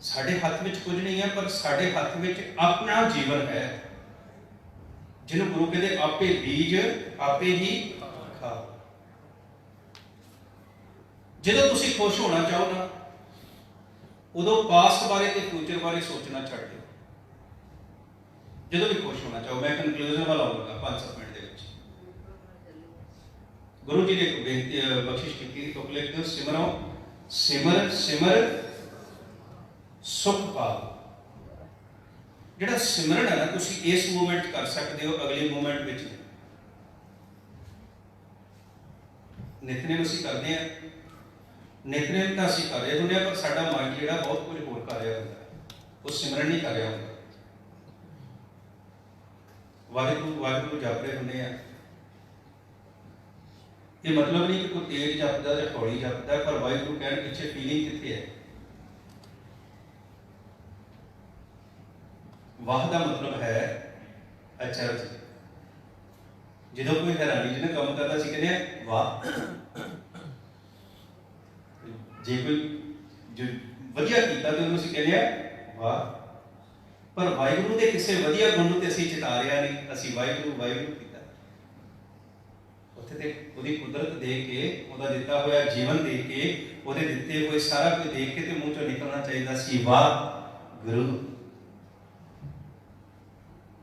ਸਾਡੇ ਹੱਥ ਵਿੱਚ ਕੁਝ ਨਹੀਂ ਹੈ, ਪਰ ਸਾਡੇ ਹੱਥ ਵਿੱਚ ਆਪਣਾ ਜੀਵਨ ਹੈ, ਜਿਹਨੂੰ ਗੁਰੂ ਕਹਿੰਦੇ ਆਪੇ ਬੀਜ ਆਪੇ ਹੀ ਖਾਓ। ਜਦੋਂ ਤੁਸੀਂ ਖੁਸ਼ ਹੋਣਾ ਚਾਹੋ ਨਾ, ਉਦੋਂ ਪਾਸਟ ਬਾਰੇ ਤੇ ਫਿਊਚਰ ਬਾਰੇ ਸੋਚਣਾ ਛੱਡ ਦਿਓ। ਜਦੋਂ ਵੀ ਖੁਸ਼ ਹੋਣਾ ਚਾਹੋ। ਮੈਂ ਕਨਕਲੂਜਨ ਵੱਲ ਆਉਂਗਾ 5 ਮਿੰਟ ਦੇ ਵਿੱਚ। ਗੁਰੂ ਜੀ ਨੇ ਇੱਕ ਬੇਨਤੀ ਬਖਸ਼ਿਸ਼ ਕੀਤੀ, ਤੁਕ ਲਿਖ ਦਿਓ, ਸਿਮਰੋ ਸਿਮਰ ਸਿਮਰ ਸੁਖ ਪਾਓ। ਜਿਹੜਾ ਸਿਮਰਨ ਹੈ ਨਾ, ਤੁਸੀਂ ਇਸ ਮੂਵਮੈਂਟ ਕਰ ਸਕਦੇ ਹੋ, ਅਗਲੇ ਮੂਵਮੈਂਟ ਵਿੱਚ ਨਿਤਨੇਮ ਅਸੀਂ ਕਰਦੇ ਹਾਂ। ਨਿਤਨੇਮ ਤਾਂ ਅਸੀਂ ਕਰ ਰਹੇ ਹੁੰਦੇ ਹਾਂ, ਪਰ ਸਾਡਾ ਮਾਈਂਡ ਜਿਹੜਾ ਬਹੁਤ ਕੁਝ ਹੋਰ ਕਰ ਰਿਹਾ ਹੁੰਦਾ, ਉਹ ਸਿਮਰਨ ਨਹੀਂ ਕਰ ਰਿਹਾ ਹੁੰਦਾ। ਵਾਹਿਗੁਰੂ ਵਾਹਿਗੁਰੂ ਜਪ ਰਹੇ ਹੁੰਦੇ ਆ। ਇਹ ਮਤਲਬ ਨਹੀਂ ਕਿ ਕੋਈ ਤੇਜ਼ ਜਪਦਾ ਜਾਂ ਹੌਲੀ ਜਪਦਾ, ਪਰ ਵਾਹਿਗੁਰੂ ਕਹਿਣ ਪਿੱਛੇ ਫੀਲਿੰਗ ਕਿੱਥੇ ਹੈ? ਵਾਹ ਦਾ ਮਤਲਬ ਹੈ ਅਚਰਜ। ਜਦੋਂ ਕੋਈ ਹੈਰਾਨੀ ਜਿਹਨੇ ਕੰਮ ਕਰਦਾ ਸੀ ਕਹਿੰਦੇ ਆ ਵਾਹ। ਜੇ ਕੋਈ ਜੋ ਵਧੀਆ ਕੀਤਾ ਤੇ ਉਹਨੂੰ ਅਸੀਂ ਕਹਿੰਦੇ ਆ ਵਾਹ। ਪਰ ਵਾਹਿਗੁਰੂ ਦੇ ਕਿਸੇ ਵਧੀਆ ਗੁਣ ਨੂੰ ਤੇ ਅਸੀਂ ਚਿਤਾ ਰਿਹਾ ਨਹੀਂ, ਅਸੀਂ ਵਾਹਿਗੁਰੂ ਵਾਹਿਗੁਰੂ ਕੀਤਾ। ਉੱਥੇ ਤੇ ਉਹਦੀ ਕੁਦਰਤ ਦੇਖ ਕੇ, ਉਹਦਾ ਦਿੱਤਾ ਹੋਇਆ ਜੀਵਨ ਦੇਖ ਕੇ, ਉਹਦੇ ਦਿੱਤੇ ਹੋਏ ਸਾਰਾ ਕੁਝ ਦੇਖ ਕੇ ਤੇ ਮੂੰਹ ਚੋਂ ਨਿਕਲਣਾ ਚਾਹੀਦਾ ਸੀ ਵਾਹ ਗੁਰੂ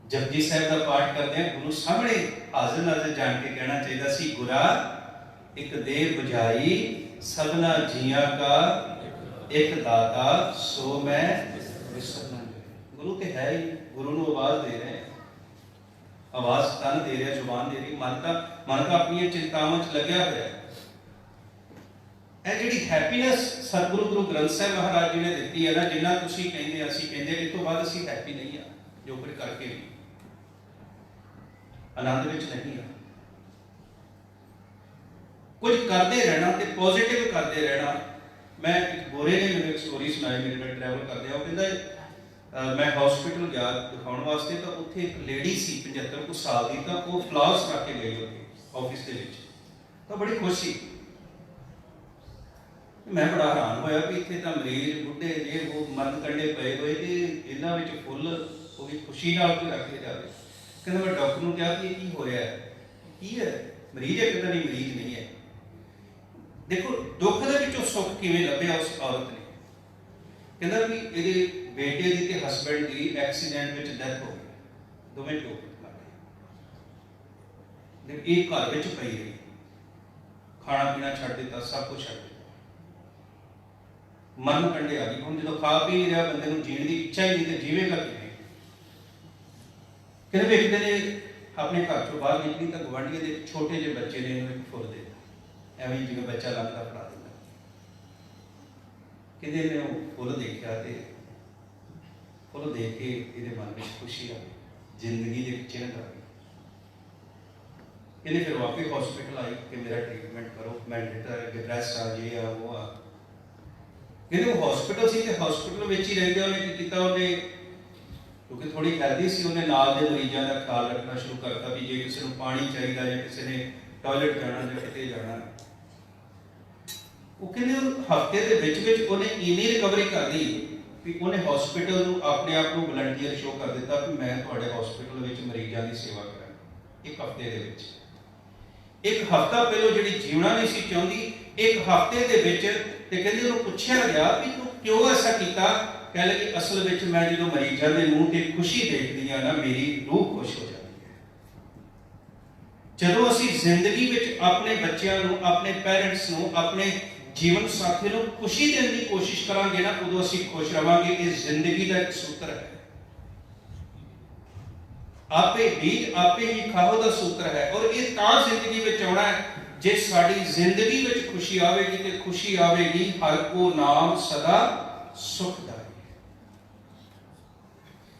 ਜਪਜੀ ਸਾਹਿਬ ਦਾ ਪਾਠ ਕਰਦੇ ਆ, ਗੁਰੂ ਸਾਹਮਣੇ ਹਾਜ਼ਰ ਨਾਜ਼ਰ ਜਾਣ ਕੇ ਕਹਿਣਾ ਚਾਹੀਦਾ ਸੀ, ਗੁਰਾ ਇੱਕ ਦੇਹ ਬੁਝਾਈ ਸਭਨਾ ਜੀਆਂ ਕਾ ਇੱਕ ਦਾਤਾ ਸੋ ਮੈਂ ਵਿਸਰਨਾ। ਗੁਰੂ ਤੇ ਹੈ ਹੀ, ਗੁਰੂ ਨੂੰ ਆਵਾਜ਼ ਦੇ ਰਹੇ, ਆਵਾਜ਼ ਤਨ ਦੇ ਰਿਹਾ, ਜ਼ੁਬਾਨ ਦੇ ਰਹੀ, ਮਨ ਤਾਂ ਆਪਣੀਆਂ ਚਿੰਤਾਵਾਂ 'ਚ ਲੱਗਿਆ ਹੋਇਆ। ਇਹ ਜਿਹੜੀ ਹੈਪੀਨੈਸ ਸਤਿਗੁਰੂ ਗੁਰੂ ਗ੍ਰੰਥ ਸਾਹਿਬ ਮਹਾਰਾਜ ਜੀ ਨੇ ਦਿੱਤੀ ਹੈ ਨਾ, ਜਿੰਨਾ ਤੁਸੀਂ ਕਹਿੰਦੇ ਅਸੀਂ ਕਹਿੰਦੇ, ਇਸ ਤੋਂ ਬਾਅਦ ਅਸੀਂ ਹੈਪੀ ਨਹੀਂ ਆ, ਜੋ ਕੁਝ ਕਰਕੇ ਵੀ ਆਨੰਦ ਵਿੱਚ ਨਹੀਂ ਆ। ਕੁਝ ਕਰਦੇ ਰਹਿਣਾ ਤੇ ਪੋਜ਼ਿਟਿਵ ਕਰਦੇ ਰਹਿਣਾ। ਮੈਂ ਇੱਕ ਗੋਰੇ ਨੇ ਮੈਨੂੰ ਇੱਕ ਸਟੋਰੀ ਸੁਣਾਈ, ਮੇਰੇ ਨਾਲ ਟਰੈਵਲ ਕਰਦੇ ਆ, ਉਹ ਕਹਿੰਦਾ ਮੈਂ ਹਸਪੀਟਲ ਗਿਆ ਦਿਖਾਉਣ ਵਾਸਤੇ, ਤਾਂ ਉੱਥੇ ਇੱਕ ਲੇਡੀ ਸੀ 75 ਕੁ ਸਾਲ ਦੀ, ਤਾਂ ਉਹ ਫਲਾਵਰਸ ਰੱਖ ਕੇ ਗਈ ਉੱਥੇ ਆਫਿਸ ਦੇ ਵਿੱਚ, ਤਾਂ ਬੜੀ ਖੁਸ਼ ਸੀ। ਮੈਂ ਬੜਾ ਹੈਰਾਨ ਹੋਇਆ ਵੀ ਇੱਥੇ ਤਾਂ ਮਰੀਜ਼ ਬੁੱਢੇ ਜੇ ਉਹ ਮਰਨ ਕੰਢੇ ਪਏ ਹੋਏ ਤੇ ਇਹਨਾਂ ਵਿੱਚ ਫੁੱਲ ਉਹ ਵੀ ਖੁਸ਼ੀ ਨਾਲ ਕੇ ਰੱਖੇ ਜਾਵੇ। ਕਹਿੰਦਾ ਮੈਂ ਡਾਕਟਰ ਨੂੰ ਕਿਹਾ ਕਿ ਇਹ ਕੀ ਹੋ ਰਿਹਾ ਹੈ, ਕੀ ਹੈ, ਮਰੀਜ਼ ਹੈ? ਕਹਿੰਦਾ ਨਹੀਂ, ਮਰੀਜ਼ ਨਹੀਂ ਹੈ। ਦੇਖੋ ਦੁੱਖ ਦੇ ਵਿੱਚੋਂ ਸੁੱਖ ਕਿਵੇਂ ਲੱਭਿਆ ਉਸ ਔਰਤ ਨੇ। ਕਹਿੰਦਾ ਵੀ ਇਹਦੇ ਬੇਟੇ ਦੀ ਤੇ ਹਸਬੈਂਡ ਦੀ ਐਕਸੀਡੈਂਟ ਵਿੱਚ ਡੈਥ ਹੋ ਗਈ, ਦੋਵੇਂ ਲੋਕ ਮਰ ਗਏ। ਇਹ ਘਰ ਵਿੱਚ ਪਈ ਰਹੀ, ਖਾਣਾ ਪੀਣਾ ਛੱਡ ਦਿੱਤਾ, ਸਭ ਕੁਝ ਛੱਡ ਦਿੱਤਾ, ਮਰਨ ਕੰਢੇ ਆ ਗਈ। ਹੁਣ ਜਦੋਂ ਖਾ ਪੀ ਨਹੀਂ ਰਿਹਾ, ਬੰਦੇ ਨੂੰ ਜੀਣ ਦੀ ਇੱਛਾ ਹੀ ਨਹੀਂ, ਤੇ ਜੀਵੇਗਾ ਕਿਵੇਂ? ਕਹਿੰਦੇ ਇੱਕ ਦਿਨ ਆਪਣੇ ਘਰ ਚੋਂ ਬਾਹਰ ਨਿਕਲੀ ਤਾਂ ਗਵਾਂਢੀਆਂ ਦੇ ਛੋਟੇ ਜਿਹੇ ਬੱਚੇ ਨੇ ਉਹਨੂੰ ਇੱਕ ਫੁੱਲ ਦੇ ਦਿੱਤਾ, ਐਵੇਂ ਜਿਵੇਂ ਬੱਚਾ ਲੰਘਦਾ ਫੜਾ ਦਿੰਦਾ। ਕਹਿੰਦੇ ਨੇ ਉਹ ਫੁੱਲ ਦੇਖਿਆ ਤੇ ਫੁੱਲ ਦੇਖ ਕੇ ਇਹਦੇ ਮਨ ਵਿੱਚ ਖੁਸ਼ੀ ਆ ਗਈ, ਜ਼ਿੰਦਗੀ ਦੇ ਵਿੱਚ ਚਿੰਤਾ ਆ ਗਈ। ਇਹਨੇ ਫਿਰ ਵਾਪਸ ਹਸਪੀਟਲ ਆਈ ਕਿ ਮੇਰਾ ਟ੍ਰੀਟਮੈਂਟ ਕਰੋ, ਮੈਂ ਡਿਪਰੈਸ ਆ, ਜੇ ਆ ਉਹ ਆ। ਕਹਿੰਦੇ ਉਹ ਹਸਪੀਟਲ ਸੀ ਤੇ ਹਸਪੀਟਲ ਵਿੱਚ ਹੀ ਰਹਿੰਦੇ ਉਹਨੇ ਕੀ ਕੀਤਾ, ਉਹਨੇ ਕਿਉਂਕਿ ਥੋੜੀ ਹੈਲਦੀ ਸੀ, ਉਹਨੇ ਨਾਲ ਦੇ ਮਰੀਜ਼ਾਂ ਦਾ ਖਿਆਲ ਰੱਖਣਾ ਸ਼ੁਰੂ ਕਰਤਾ ਵੀ ਜੇ ਕਿਸੇ ਨੂੰ ਪਾਣੀ ਚਾਹੀਦਾ ਜਾਂ ਕਿਸੇ ਨੇ ਟਾਇਲਟ ਜਾਣਾ ਜਾਂ ਕਿਤੇ ਜਾਣਾ। ਉਹ ਕਹਿੰਦੇ ਹਫਤੇ ਦੇ ਵਿੱਚ ਉਹਨੇ ਇੰਨੀ ਰਿਕਵਰੀ ਕਰ ਲਈ ਵੀ ਉਹਨੇ ਹਸਪੀਟਲ ਨੂੰ ਆਪਣੇ ਆਪ ਨੂੰ ਵਲੰਟੀਅਰ ਸ਼ੋਅ ਕਰ ਦਿੱਤਾ ਵੀ ਮੈਂ ਤੁਹਾਡੇ ਹਸਪੀਟਲ ਵਿੱਚ ਮਰੀਜ਼ਾਂ ਦੀ ਸੇਵਾ ਕਰਾਂ। ਇੱਕ ਹਫਤੇ ਦੇ ਵਿੱਚ, ਇੱਕ ਹਫਤਾ ਪਹਿਲਾਂ ਜਿਹੜੀ ਜੀਵਣਾ ਨਹੀਂ ਸੀ ਚਾਹੁੰਦੀ, ਇੱਕ ਹਫਤੇ ਦੇ ਵਿੱਚ। ਤੇ ਕਹਿੰਦੇ ਉਹਨੂੰ ਪੁੱਛਿਆ ਗਿਆ ਵੀ ਤੂੰ ਕਿਉਂ ਐਸਾ ਕੀਤਾ? ਕਹਿ ਲਗੇ ਕਿ ਅਸਲ ਵਿੱਚ ਮੈਂ ਜਦੋਂ ਮਰੀਜ਼ਾਂ ਦੇ ਮੂੰਹ ਤੇ ਖੁਸ਼ੀ ਦੇਖਦੀ ਆ ਨਾ, ਮੇਰੀ ਰੂਹ ਖੁਸ਼ ਹੋ ਜਾਂਦੀ ਹੈ। ਜਦੋਂ ਅਸੀਂ ਜ਼ਿੰਦਗੀ ਵਿੱਚ ਆਪਣੇ ਬੱਚਿਆਂ ਨੂੰ, ਆਪਣੇ ਪੈਰੈਂਟਸ ਨੂੰ, ਆਪਣੇ ਜੀਵਨ ਸਾਥੀ ਨੂੰ ਖੁਸ਼ੀ ਦੇਣ ਦੀ ਕੋਸ਼ਿਸ਼ ਕਰਾਂਗੇ ਨਾ, ਉਦੋਂ ਅਸੀਂ ਖੁਸ਼ ਰਵਾਂਗੇ। ਇਹ ਜ਼ਿੰਦਗੀ ਦਾ ਇੱਕ ਸੂਤਰ ਹੈ, ਆਪੇ ਬੀਜ ਆਪੇ ਹੀ ਖਾਓ ਦਾ ਸੂਤਰ ਹੈ। ਔਰ ਇਹ ਤਾਂ ਜ਼ਿੰਦਗੀ ਵਿੱਚ ਆਉਣਾ ਹੈ ਜੇ ਸਾਡੀ ਜ਼ਿੰਦਗੀ ਵਿੱਚ ਖੁਸ਼ੀ ਆਵੇਗੀ, ਤੇ ਖੁਸ਼ੀ ਆਵੇਗੀ ਹਰ ਕੋ ਨਾਮ ਸਦਾ ਸੁਖਦਾਈ।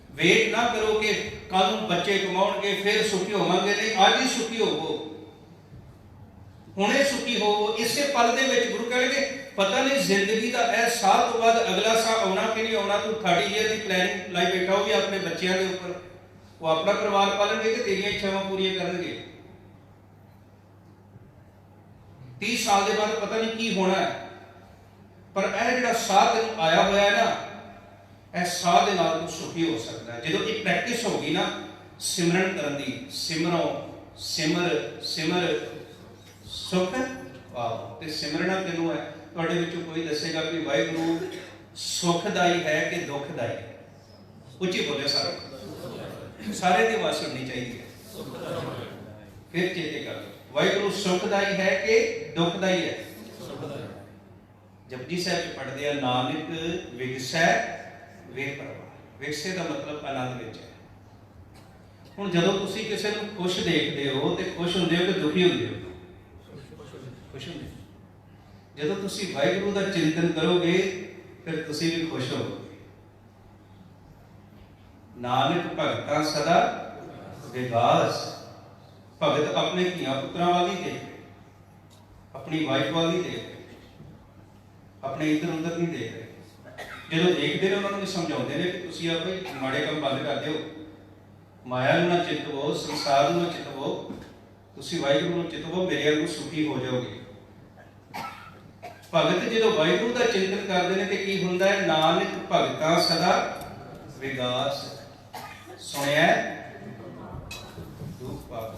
ਵੇਟ ਨਾ ਕਰੋ ਕਿ ਕੱਲ ਨੂੰ ਬੱਚੇ ਕਮਾਉਣਗੇ ਫਿਰ ਸੁਖੀ ਹੋਵਾਂਗੇ, ਨਹੀਂ, ਅੱਜ ਹੀ ਸੁਖੀ ਹੋਵੋ, ਹੁਣੇ ਸੁਖੀ ਹੋਵੋ। ਇਸੇ ਪਲ ਦੇ ਵਿੱਚ ਗੁਰੂ ਕਹਿੰਦੇ ਪਤਾ ਨਹੀਂ ਜ਼ਿੰਦਗੀ ਦਾ ਇਹ ਸਾਹ ਤੋਂ ਬਾਅਦ ਅਗਲਾ ਸਾਹ ਆਉਣਾ ਕਿ ਨਹੀਂ ਆਉਣਾ। ਤੂੰ 30 ਈਅਰ ਦੀ ਪਲੈਨਿੰਗ ਲਾਈ ਬੈਠਾ ਹੋ ਵੀ ਆਪਣੇ ਬੱਚਿਆਂ ਦੇ ਉੱਪਰ, ਉਹ ਆਪਣਾ ਪਰਿਵਾਰ ਪਾਲਣਗੇ ਕਿ ਤੇਰੀਆਂ ਇੱਛਾਵਾਂ ਪੂਰੀਆਂ ਕਰਨਗੇ। 30 ਸਾਲ ਦੇ ਬਾਅਦ ਪਤਾ ਨਹੀਂ ਕੀ ਹੋਣਾ ਹੈ। ਪਰ ਇਹ ਜਿਹੜਾ ਸਾਹ ਤੈਨੂੰ ਆਇਆ ਹੋਇਆ ਹੈ ਨਾ, ਇਹ ਸਾਹ ਦੇ ਨਾਲ ਤੂੰ ਸੁਖੀ ਹੋ ਸਕਦਾ ਹੈ। ਜਦੋਂ ਇਹ ਪ੍ਰੈਕਟਿਸ ਹੋਗੀ ਨਾ ਸਿਮਰਨ ਕਰਨ ਦੀ, ਸਿਮਰੋ ਸਿਮਰ ਸਿਮਰ ਸੁਖ ਪਾਓ, ਤੇ ਸਿਮਰਨਾ ਤੈਨੂੰ ਹੈ। ਤੁਹਾਡੇ ਵਿੱਚੋਂ ਕੋਈ ਦੱਸੇਗਾ ਕਿ ਵਾਹਿਗੁਰੂ ਸੁਖਦਾਈ ਹੈ ਕਿ ਦੁਖਦਾਈ ਹੈ? ਉੱਚੀ ਬੋਲੇ ਸਾਰੇ ਦੀ ਆਵਾਜ਼ ਸੁਣਨੀ ਚਾਹੀਦੀ ਹੈ। ਫਿਰ ਚੇਤੇ ਕਰ ਲਓ, ਵਾਹਿਗੁਰੂ ਸੁਖਦਾਈ ਹੈ ਕਿ ਦੁਖਦਾਈ ਹੈ? ਜਪਜੀ ਸਾਹਿਬ ਚ ਪੜ੍ਹਦੇ ਆ, ਨਾਨਕ ਵਿਗਸੈ ਵੇ ਪਰਵਾਰ। ਵਿਗਸੇ ਦਾ ਮਤਲਬ ਆਨੰਦ ਵਿੱਚ ਹੈ। ਹੁਣ ਜਦੋਂ ਤੁਸੀਂ ਕਿਸੇ ਨੂੰ ਖੁਸ਼ ਦੇਖਦੇ ਹੋ ਤੇ ਖੁਸ਼ ਹੁੰਦੇ ਹੋ ਕਿ ਦੁਖੀ ਹੁੰਦੇ ਹੋ? ਖੁਸ਼ ਹੁੰਦੇ। ਜਦੋਂ ਤੁਸੀਂ ਵਾਹਿਗੁਰੂ ਦਾ ਚਿੰਤਨ ਕਰੋਗੇ ਫਿਰ ਤੁਸੀਂ ਵੀ ਖੁਸ਼ ਹੋਵੋਗੇ। ਨਾਨਕ ਭਗਤਾਂ ਸਦਾ ਵਿਗਾਸ। ਭਗਤ ਆਪਣੇ ਧੀਆਂ ਪੁੱਤਰਾਂ ਵੱਲ ਨਹੀਂ ਦੇਖਦੇ, ਆਪਣੀ ਵਾਈਫ ਵੱਲ ਨਹੀਂ ਦੇਖਦੇ, ਆਪਣੇ ਇੱਧਰ ਉੱਧਰ ਨਹੀਂ ਦੇਖਦੇ। ਜਦੋਂ ਦੇਖਦੇ ਨੇ ਉਹਨਾਂ ਨੂੰ ਵੀ ਸਮਝਾਉਂਦੇ ਨੇ ਕਿ ਤੁਸੀਂ ਆਪਣੇ ਮਾੜੇ ਕੰਮ ਬੰਦ ਕਰ ਦਿਓ, ਮਾਇਆ ਨੂੰ ਨਾ ਚਿਤਵੋ, ਸੰਸਾਰ ਨੂੰ ਨਾ ਚਿਤਵੋ, ਤੁਸੀਂ ਵਾਹਿਗੁਰੂ ਨੂੰ ਚਿਤਵੋ, ਮੇਰੇ ਵੱਲ ਸੁਖੀ ਹੋ ਜਾਓਗੇ। ਭਗਤ ਜਦੋਂ ਵਾਹਿਗੁਰੂ ਦਾ ਚਿੰਤਨ ਕਰਦੇ ਨੇ ਤੇ ਕੀ ਹੁੰਦਾ ਹੈ? ਨਾਨਕ ਭਗਤਾਂ ਸਦਾ ਵਿਗਾਸ। ਸੁਣਿਆ ਦੁੱਖ ਪਾਪ।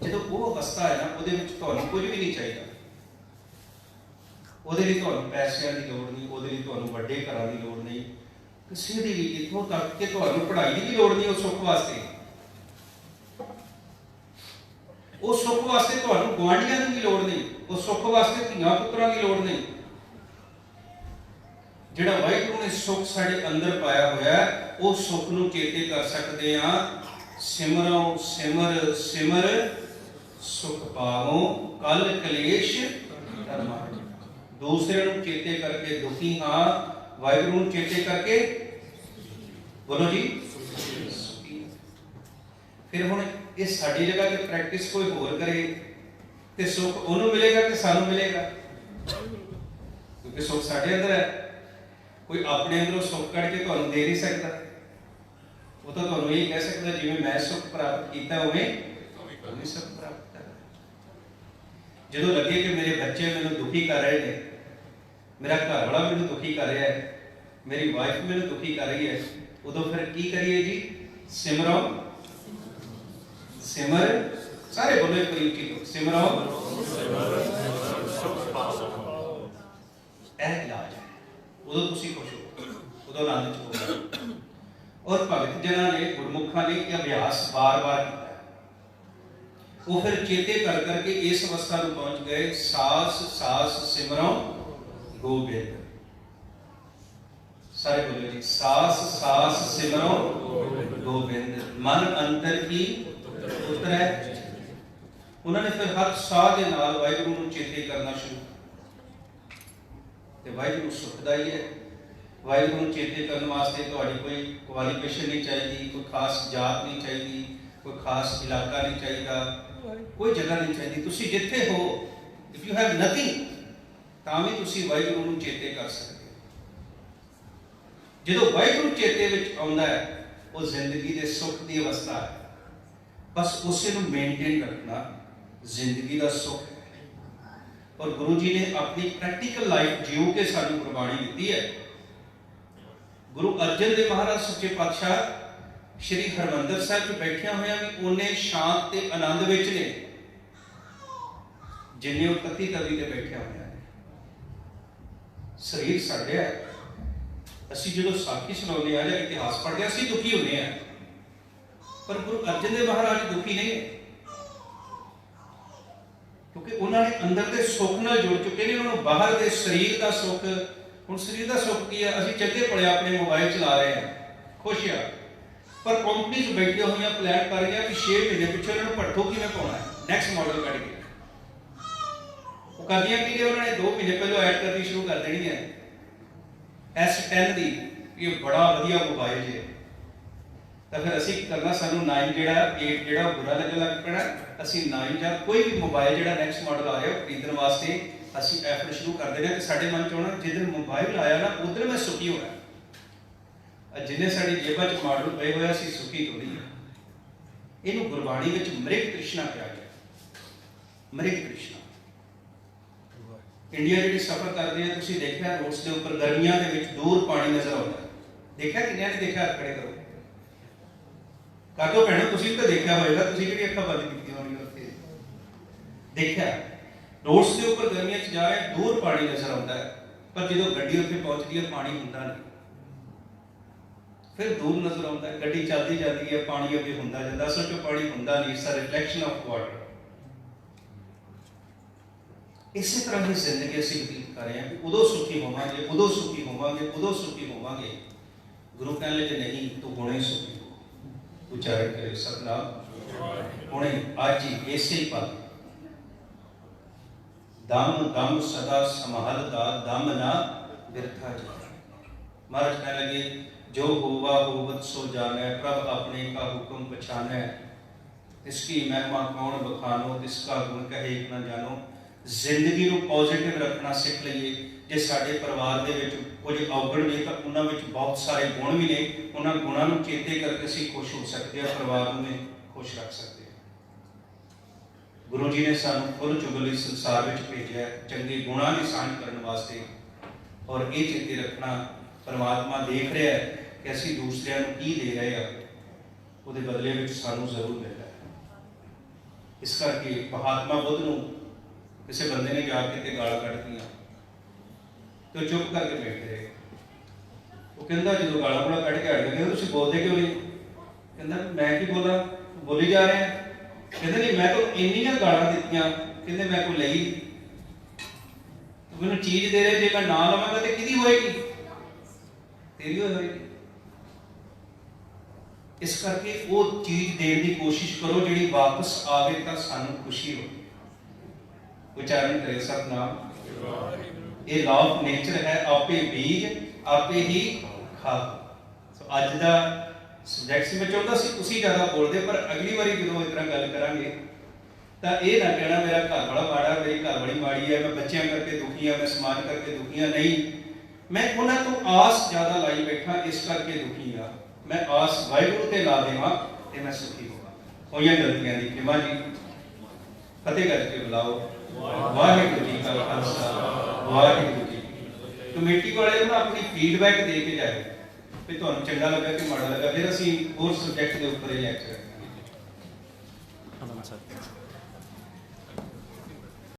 ਜਦੋਂ ਉਹ ਅਵਸਥਾ ਹੈ ਨਾ, ਉਹਦੇ ਵਿੱਚ ਤੁਹਾਨੂੰ ਕੁਝ ਵੀ ਨਹੀਂ ਚਾਹੀਦਾ। ਉਹਦੇ ਲਈ ਤੁਹਾਨੂੰ ਪੈਸਿਆਂ ਦੀ ਲੋੜ ਨਹੀਂ, ਉਹਦੇ ਲਈ ਤੁਹਾਨੂੰ ਵੱਡੇ ਘਰਾਂ ਦੀ ਲੋੜ ਨਹੀਂ, ਕਿਸੇ ਦੀ ਵੀ ਇੱਥੋਂ ਤੱਕ ਕਿ ਤੁਹਾਨੂੰ ਪੜ੍ਹਾਈ ਦੀ ਵੀ ਲੋੜ ਨਹੀਂ ਉਸ ਸੁੱਖ ਵਾਸਤੇ। ਉਸ ਸੁੱਖ ਵਾਸਤੇ ਤੁਹਾਨੂੰ ਗੁਆਂਢੀਆਂ ਦੀ ਵੀ ਲੋੜ ਨਹੀਂ, ਉਸ ਸੁੱਖ ਵਾਸਤੇ ਧੀਆਂ ਪੁੱਤਰਾਂ ਦੀ ਲੋੜ ਨਹੀਂ। ਜਿਹੜਾ ਵਾਹਿਗੁਰੂ ਨੇ ਸੁੱਖ ਸਾਡੇ ਅੰਦਰ ਪਾਇਆ ਹੋਇਆ ਹੈ, ਉਹ ਸੁੱਖ ਨੂੰ ਚੇਤੇ ਕਰ ਸਕਦੇ ਹਾਂ। ਸਿਮਰੋ ਸਿਮਰ ਸਿਮਰ ਸੁਖ ਪਾਵੋ ਕਲ ਕਲੇਸ਼ ਕਰਮਾ। ਦੂਸਰੇ ਨੂੰ ਚੇਤੇ ਕਰਕੇ ਦੁਖੀ ਹਾਂ, ਵਾਹਿਗੁਰੂ ਨੂੰ ਚੇਤੇ ਕਰਕੇ ਬੋਲੋ ਜੀ ਸੁਖੀ। ਫਿਰ ਹੁਣ ਇਹ ਸਾਡੀ ਜਗ੍ਹਾ ਤੇ ਪ੍ਰੈਕਟਿਸ ਕੋਈ ਹੋਰ ਕਰੇ ਤੇ ਸੁੱਖ ਉਹਨੂੰ ਮਿਲੇਗਾ ਕਿ ਸਾਨੂੰ ਮਿਲੇਗਾ? ਕਿਉਂਕਿ ਸੁੱਖ ਸਾਡੇ ਅੰਦਰ ਹੈ। ਕੋਈ ਆਪਣੇ ਅੰਦਰੋਂ ਸੁੱਖ ਕੱਢ ਕੇ ਤੁਹਾਨੂੰ ਦੇ ਨਹੀਂ ਸਕਦਾ। ਉਹ ਤਾਂ ਤੁਹਾਨੂੰ ਇਹ ਕਹਿ ਸਕਦਾ ਜਿਵੇਂ ਮੈਂ ਸੁੱਖ ਪ੍ਰਾਪਤ ਕੀਤਾ ਉਵੇਂ ਤੁਸੀਂ ਸੁੱਖ ਪ੍ਰਾਪਤ ਕਰ। ਜਦੋਂ ਲੱਗੇ ਕਿ ਮੇਰੇ ਬੱਚੇ ਮੈਨੂੰ ਦੁਖੀ ਕਰ ਰਹੇ ਨੇ, ਮੇਰਾ ਘਰ ਵਾਲਾ ਮੈਨੂੰ ਦੁਖੀ ਕਰ ਰਿਹਾ ਹੈ, ਮੇਰੀ ਵਾਈਫ ਮੈਨੂੰ ਦੁਖੀ ਕਰ ਰਹੀ ਹੈ, ਉਦੋਂ ਫਿਰ ਕੀ ਕਰੀਏ ਜੀ? ਸਿਮਰੋ ਸਿਮਰ, ਸਾਰੇ ਬੋਲੇ ਕੋਈ ਉੱਚੀ, ਸਿਮਰੋ ਇਹ ਇਲਾਜ ਹੈ। ਉਦੋਂ ਤੁਸੀਂ ਖੁਸ਼ ਹੋ, ਉਦੋਂ ਆਨੰਦ ਚ ਹੋ। ਔਰ ਭਗਤ ਜਨਾਂ ਨੇ, ਗੁਰਮੁਖਾਂ ਨੇ ਇਹ ਅਭਿਆਸ ਬਾਰ-ਬਾਰ ਕੀਤਾ। ਉਹ ਫਿਰ ਚੇਤੇ ਕਰ ਕਰਕੇ ਇਸ ਅਵਸਥਾ ਨੂੰ ਪਹੁੰਚ ਗਏ, ਸਾਸ ਸਾਸ ਸਿਮਰੋ ਗੋਬਿੰਦ। ਸਾਰੇ ਬੋਲੇ ਜੀ, ਸਾਸ ਸਾਸ ਸਿਮਰੋ ਗੋਬਿੰਦ। ਮਨ ਅੰਤਰ ਕੀ ਉਤਰੈ। ਉਹਨਾਂ ਨੇ ਫਿਰ ਹਰ ਸਾਹ ਦੇ ਨਾਲ ਵਾਹਿਗੁਰੂ ਨੂੰ ਚੇਤੇ ਕਰਨਾ ਸ਼ੁਰੂ। ਤੇ ਵਾਹਿਗੁਰੂ ਸੁਖਦਾਈ ਹੈ। ਵਾਹਿਗੁਰੂ ਨੂੰ ਚੇਤੇ ਕਰਨ ਵਾਸਤੇ ਤੁਹਾਡੀ ਕੋਈ ਕੁਆਲੀਫਿਕੇਸ਼ਨ ਨਹੀਂ ਚਾਹੀਦੀ, ਕੋਈ ਖਾਸ ਜਾਤ ਨਹੀਂ ਚਾਹੀਦੀ, ਕੋਈ ਖਾਸ ਇਲਾਕਾ ਨਹੀਂ ਚਾਹੀਦਾ, ਕੋਈ ਜਗ੍ਹਾ ਨਹੀਂ ਚਾਹੀਦੀ। ਤੁਸੀਂ ਜਿੱਥੇ ਹੋ, ਇਫ ਯੂ ਹੈਵ ਨਥਿੰਗ, ਤਾਂ ਵੀ ਤੁਸੀਂ ਵਾਹਿਗੁਰੂ ਨੂੰ ਚੇਤੇ ਕਰ ਸਕਦੇ ਹੋ। ਜਦੋਂ ਵਾਹਿਗੁਰੂ ਚੇਤੇ ਵਿੱਚ ਆਉਂਦਾ ਹੈ, ਉਹ ਜ਼ਿੰਦਗੀ ਦੇ ਸੁੱਖ ਦੀ ਅਵਸਥਾ ਹੈ। ਬਸ ਉਸੇ ਨੂੰ ਮੇਨਟੇਨ ਰੱਖਣਾ ਜ਼ਿੰਦਗੀ ਦਾ ਸੁੱਖ ਹੈ। ਔਰ ਗੁਰੂ ਜੀ ਨੇ ਆਪਣੀ ਪ੍ਰੈਕਟੀਕਲ ਲਾਈਫ ਜਿਉ ਕੇ ਸਾਨੂੰ ਗੁਰਬਾਣੀ ਦਿੱਤੀ ਹੈ। ਗੁਰੂ ਅਰਜਨ ਦੇਵ ਮਹਾਰਾਜ ਸੱਚੇ ਪਾਤਸ਼ਾਹ ਸ਼੍ਰੀ ਹਰਿਮੰਦਰ ਸਾਹਿਬ 'ਚ ਬੈਠਿਆ ਹੋਇਆ ਵੀ ਉਹਨੇ ਸ਼ਾਂਤ ਤੇ ਆਨੰਦ ਵਿੱਚ ਨੇ, ਜਿੰਨੇ ਉਹ ਤਤੀ ਤਵੀ ਤੇ ਬੈਠਿਆ ਹੋਇਆ ਹੈ। ਸਰੀਰ ਸਾਡਿਆ, ਅਸੀਂ ਜਦੋਂ ਸਾਖੀ ਸੁਣਾਉਂਦੇ ਆ ਜਾਂ ਇਤਿਹਾਸ ਪੜ੍ਹਦੇ ਆ, ਅਸੀਂ ਦੁਖੀ ਹੁੰਦੇ ਆ, ਪਰ ਗੁਰੂ ਅਰਜਨ ਦੇਵ ਮਹਾਰਾਜ ਦੁਖੀ ਨਹੀਂ ਹੈ, ਕਿਉਂਕਿ ਉਹਨਾਂ ਨੇ ਅੰਦਰ ਦੇ ਸੁੱਖ ਨਾਲ ਜੁੜ ਚੁੱਕੇ ਨੇ। ਉਹਨਾਂ ਨੂੰ ਬਾਹਰ ਦੇ ਸਰੀਰ ਦਾ ਸੁੱਖ, ਹੁਣ ਸਰੀਰ ਦਾ ਸੁੱਖ ਕੀ ਹੈ? ਅਸੀਂ ਚੱਗੇ ਪੜੇ ਆਪਣੇ ਮੋਬਾਈਲ ਚਲਾ ਰਹੇ ਹਾਂ, ਖੁਸ਼ ਆ, ਪਰ ਕੰਪਨੀਆਂ ਬੈਠੀਆਂ ਹੋਈਆਂ ਪਲਾਨ ਕਰ ਰਹੀਆਂ ਕਿ 6 ਮਹੀਨੇ ਪਿੱਛੇ ਇਹਨਾਂ ਨੂੰ ਭੱਠੋ ਕਿਵੇਂ ਪਾਉਣਾ ਹੈ, ਨੈਕਸਟ ਮਾਡਲ ਕੱਢ ਕੇ। ਉਹ ਕਰਦੀਆਂ ਕਿ ਉਹਨਾਂ ਨੇ 2 ਮਹੀਨੇ ਪਹਿਲਾਂ ਐਡ ਕਰਨੀ ਸ਼ੁਰੂ ਕਰ ਦੇਣੀ ਹੈ S10 ਦੀ, ਇਹ ਬੜਾ ਵਧੀਆ ਮੋਬਾਈਲ ਜੇ। ਤਾਂ ਫਿਰ ਅਸੀਂ ਕੀ ਕਰਨਾ? ਸਾਨੂੰ 9 ਜਿਹੜਾ 8 ਜਿਹੜਾ ਬੁਰਾ ਲੱਗਣ ਲੱਗ ਪੈਣਾ। ਅਸੀਂ 9 ਜਾਂ ਕੋਈ ਵੀ ਮੋਬਾਈਲ ਜਿਹੜਾ ਨੈਕਸਟ ਮਾਡਲ ਆ ਰਿਹਾ ਉਹ ਖਰੀਦਣ ਵਾਸਤੇ ਅਸੀਂ ਐਫਰਟ ਸ਼ੁਰੂ ਕਰ ਦੇਣਾ ਕਿ ਸਾਡੇ ਮਨ ਚ ਆਉਣਾ ਜਿੱਦਣ ਮੋਬਾਈਲ ਆਇਆ ਨਾ ਉਧਰ ਮੈਂ ਸੁਖੀ ਹੋਣਾ। ਜਿੰਨੇ ਸਾਡੀ ਜੇਬਾਂ ਚ ਮਾਡਲ ਪਏ ਹੋਏ ਅਸੀਂ ਸੁਖੀ ਥੋੜੀ ਹੈ। ਇਹਨੂੰ ਗੁਰਬਾਣੀ ਵਿੱਚ ਮ੍ਰਿਗ ਤ੍ਰਿਸ਼ਨਾ ਕਿਹਾ ਗਿਆ। ਮ੍ਰਿਗ ਤ੍ਰਿਸ਼ਨਾ। ਇੰਡੀਆ ਜਿਹੜੀ ਸਫ਼ਰ ਕਰਦੇ ਆ, ਤੁਸੀਂ ਦੇਖਿਆ ਰੋਡਸ ਦੇ ਉੱਪਰ ਗਰਮੀਆਂ ਦੇ ਵਿੱਚ ਦੂਰ ਪਾਣੀ ਨਜ਼ਰ ਆਉਂਦਾ। ਦੇਖਿਆ ਕਿੰਨਿਆਂ ਨੇ ਦੇਖਿਆ? ਖੜੇ ਕਰੋ, ਕਾਟੋ ਭੈਣੋ, ਤੁਸੀਂ ਤਾਂ ਦੇਖਿਆ ਹੋਵੇਗਾ, ਤੁਸੀਂ ਕਿਹੜੀ ਅੱਖਾਂ ਬੰਦ ਕੀਤੀਆਂ ਹੋਣਗੀਆਂ ਉੱਥੇ? ਦੇਖਿਆ ਰੋਡਸ ਦੇ ਉੱਪਰ ਗਰਮੀਆਂ 'ਚ ਜਾ ਰਹੇ, ਦੂਰ ਪਾਣੀ ਨਜ਼ਰ ਆਉਂਦਾ ਹੈ, ਪਰ ਜਦੋਂ ਗੱਡੀ ਉੱਥੇ ਪਹੁੰਚਦੀ ਹੈ ਪਾਣੀ ਹੁੰਦਾ ਨਹੀਂ। ਫਿਰ ਦੂਰ ਨਜ਼ਰ ਆਉਂਦਾ ਹੈ, ਗੱਡੀ ਚੱਲਦੀ ਜਾਂਦੀ ਹੈ, ਪਾਣੀ ਅੱਗੇ ਹੁੰਦਾ ਜਾਂਦਾ, ਅਸਲ 'ਚ ਪਾਣੀ ਹੁੰਦਾ ਨਹੀਂ, it's a reflection of water. ਇਸੇ ਤਰ੍ਹਾਂ ਹੀ ਜ਼ਿੰਦਗੀ ਅਸੀਂ ਬਤੀਤ ਕਰ ਰਹੇ ਹਾਂ ਕਿ ਉਦੋਂ ਸੁਖੀ ਹੋਵਾਂਗੇ, ਉਦੋਂ ਸੁਖੀ ਹੋਵਾਂਗੇ, ਉਦੋਂ ਸੁਖੀ ਹੋਵਾਂਗੇ। ਗੁਰੂ ਕਹਿਣ ਲੱਗੇ ਨਹੀਂ, ਤੂੰ ਹੁਣੇ ਸੁਖੀ ਹੋ। ਉਚਾਰਨ ਕਰੇ ਸਤਿਨਾਮ। ਹੁਣੇ ਅੱਜ ਹੀ ਇਸੇ ਹੀ ਪਲ ਦਮ ਦਮ ਸਦਾ ਸੰਭਾਲ ਦਾ ਦਮ ਨਾ ਬਿਰਥਾ ਜਾਏ। ਮਹਾਰਾਜ ਕਹਿਣ ਲੱਗੇ ਜੋ ਹੋਵਾ ਹੋਵਤ ਸੋ ਜਾਣੈ, ਪ੍ਰਭ ਆਪਣੇ ਕਾ ਹੁਕਮ ਪਛਾਨੈ, इसकी महिमा कौन बखानो, तिसका गुण कहे एक ना जानो। ਜ਼ਿੰਦਗੀ ਨੂੰ ਪੋਜ਼ਿਟਿਵ ਰੱਖਣਾ ਸਿੱਖ ਲਈਏ। ਜੇ ਸਾਡੇ ਪਰਿਵਾਰ ਦੇ ਵਿੱਚ ਕੁਝ ਔਗਣ ਨੇ ਤਾਂ ਉਹਨਾਂ ਵਿੱਚ ਬਹੁਤ ਸਾਰੇ ਗੁਣ ਵੀ ਨੇ, ਉਹਨਾਂ ਗੁਣਾਂ ਨੂੰ ਚੇਤੇ ਕਰਕੇ ਅਸੀਂ ਖੁਸ਼ ਹੋ ਸਕਦੇ ਹਾਂ, ਪਰਿਵਾਰ ਨੂੰ ਵੀ ਖੁਸ਼ ਰੱਖ ਸਕਦੇ ਹਾਂ। ਗੁਰੂ ਜੀ ਨੇ ਸਾਨੂੰ ਫੁੱਲ ਚੁੱਕ ਲਈ ਸੰਸਾਰ ਵਿੱਚ ਭੇਜਿਆ ਚੰਗੇ ਗੁਣਾਂ ਦੀ ਸਾਂਝ ਕਰਨ ਵਾਸਤੇ, ਔਰ ਇਹ ਚੇਤੇ ਰੱਖਣਾ ਪਰਮਾਤਮਾ ਦੇਖ ਰਿਹਾ ਹੈ ਕਿ ਅਸੀਂ ਦੂਸਰਿਆਂ ਨੂੰ ਕੀ ਦੇ ਰਹੇ ਹਾਂ, ਉਹਦੇ ਬਦਲੇ ਵਿੱਚ ਸਾਨੂੰ ਜ਼ਰੂਰ ਮਿਲਦਾ ਹੈ। ਇਸ ਕਰਕੇ ਮਹਾਤਮਾ ਬੁੱਧ ਨੂੰ ਕਿਸੇ ਬੰਦੇ ਨੇ ਜਾ ਕੇ ਤੇ ਗਾਲਾਂ ਕੱਢ ਦਿੱਤੀਆਂ ਤੇ ਚੁੱਪ ਕਰਕੇ ਬੈਠੇ ਰਹੇ। ਉਹ ਕਹਿੰਦਾ ਜਦੋਂ ਗਾਲਾਂ ਗੂਲਾਂ ਕੱਢ ਕੇ ਹਟ ਗਿਆ, ਕਹਿੰਦਾ ਤੁਸੀਂ ਬੋਲਦੇ ਕਿਉਂ ਨਹੀਂ? ਕਹਿੰਦਾ ਮੈਂ ਕੀ ਬੋਲਾਂ, ਬੋਲੀ ਜਾ ਰਿਹਾ। ਕਹਿੰਦਾ ਨਹੀਂ ਮੈਂ ਤਾਂ ਇੰਨੀਆਂ ਗਾਲਾਂ ਦਿੱਤੀਆਂ, ਕਹਿੰਦੇ ਮੈਂ ਕੋਈ ਲਈ ਨਹੀਂ। ਮੈਨੂੰ ਚੀਜ਼ ਦੇ ਰਹੇ, ਜੇ ਮੈਂ ਨਾ ਲਵਾਂਗਾ ਤੇ ਕਿਹਦੀ ਹੋਏਗੀ? ਤੇਰੀ ਹੋਏਗੀ। ਇਸ ਕਰਕੇ ਉਹ ਚੀਜ਼ ਦੇਣ ਦੀ ਕੋਸ਼ਿਸ਼ ਕਰੋ ਜਿਹੜੀ ਵਾਪਸ ਆਵੇ ਤਾਂ ਸਾਨੂੰ ਖੁਸ਼ੀ ਹੋਵੇ। ਉਚਾਰਨ ਕਰੇ ਸਤਨਾਮ। ਇਹ ਲਾਅ ਆਫ ਨੇਚਰ ਹੈ, ਆਪੇ ਬੀਜ ਆਪੇ ਹੀ ਖਾਓ। ਸੋ ਅੱਜ ਦਾ ਸਬਜੈਕਟ ਸੀ, ਮੈਂ ਚਾਹੁੰਦਾ ਸੀ ਤੁਸੀਂ ਜ਼ਿਆਦਾ ਬੋਲਦੇ, ਪਰ ਅਗਲੀ ਵਾਰੀ ਜਦੋਂ ਇਸ ਤਰ੍ਹਾਂ ਗੱਲ ਕਰਾਂਗੇ ਤਾਂ ਇਹ ਨਾ ਕਹਿਣਾ ਮੇਰਾ ਘਰ ਵਾਲਾ ਮਾੜਾ, ਮੇਰੀ ਘਰ ਵਾਲੀ ਮਾੜੀ ਹੈ, ਮੈਂ ਬੱਚਿਆਂ ਕਰਕੇ ਦੁਖੀ ਆ, ਮੈਂ ਸਮਾਜ ਕਰਕੇ ਦੁਖੀ ਆ। ਨਹੀਂ, ਮੈਂ ਉਹਨਾਂ ਤੋਂ ਆਸ ਜ਼ਿਆਦਾ ਲਾਈ ਬੈਠਾ, ਇਸ ਕਰਕੇ ਦੁਖੀ ਆ। ਮੈਂ ਆਸ ਵਾਹਿਗੁਰੂ ਤੇ ਲਾ ਦੇਵਾਂ ਤੇ ਮੈਂ ਸੁਖੀ ਹੋਵਾਂ। ਹੋਈਆਂ ਗਲਤੀਆਂ ਦੀ ਖਿਮਾ ਜੀ। ਫਤਿਹ ਕਰਕੇ ਬੁਲਾਓ। ਵਾਹਿਗੁਰੂ ਜੀ ਕਾ ਖਾਲਸਾ, ਵਾਹਿਗੁਰੂ ਜੀ। ਕਮੇਟੀ ਵਾਲੇ ਨੂੰ ਆਪਣੀ ਫੀਡਬੈਕ ਦੇ ਕੇ ਜਾਏ ਵੀ ਤੁਹਾਨੂੰ ਚੰਗਾ ਲੱਗਾ ਕਿ ਮਾੜਾ ਲੱਗਾ, ਫਿਰ ਅਸੀਂ ਹੋਰ ਸਬਜੈਕਟ ਦੇ ਉੱਪਰ ਇਹ ਲੈਕਚਰ ਕਰਾਂਗੇ। ਸਰ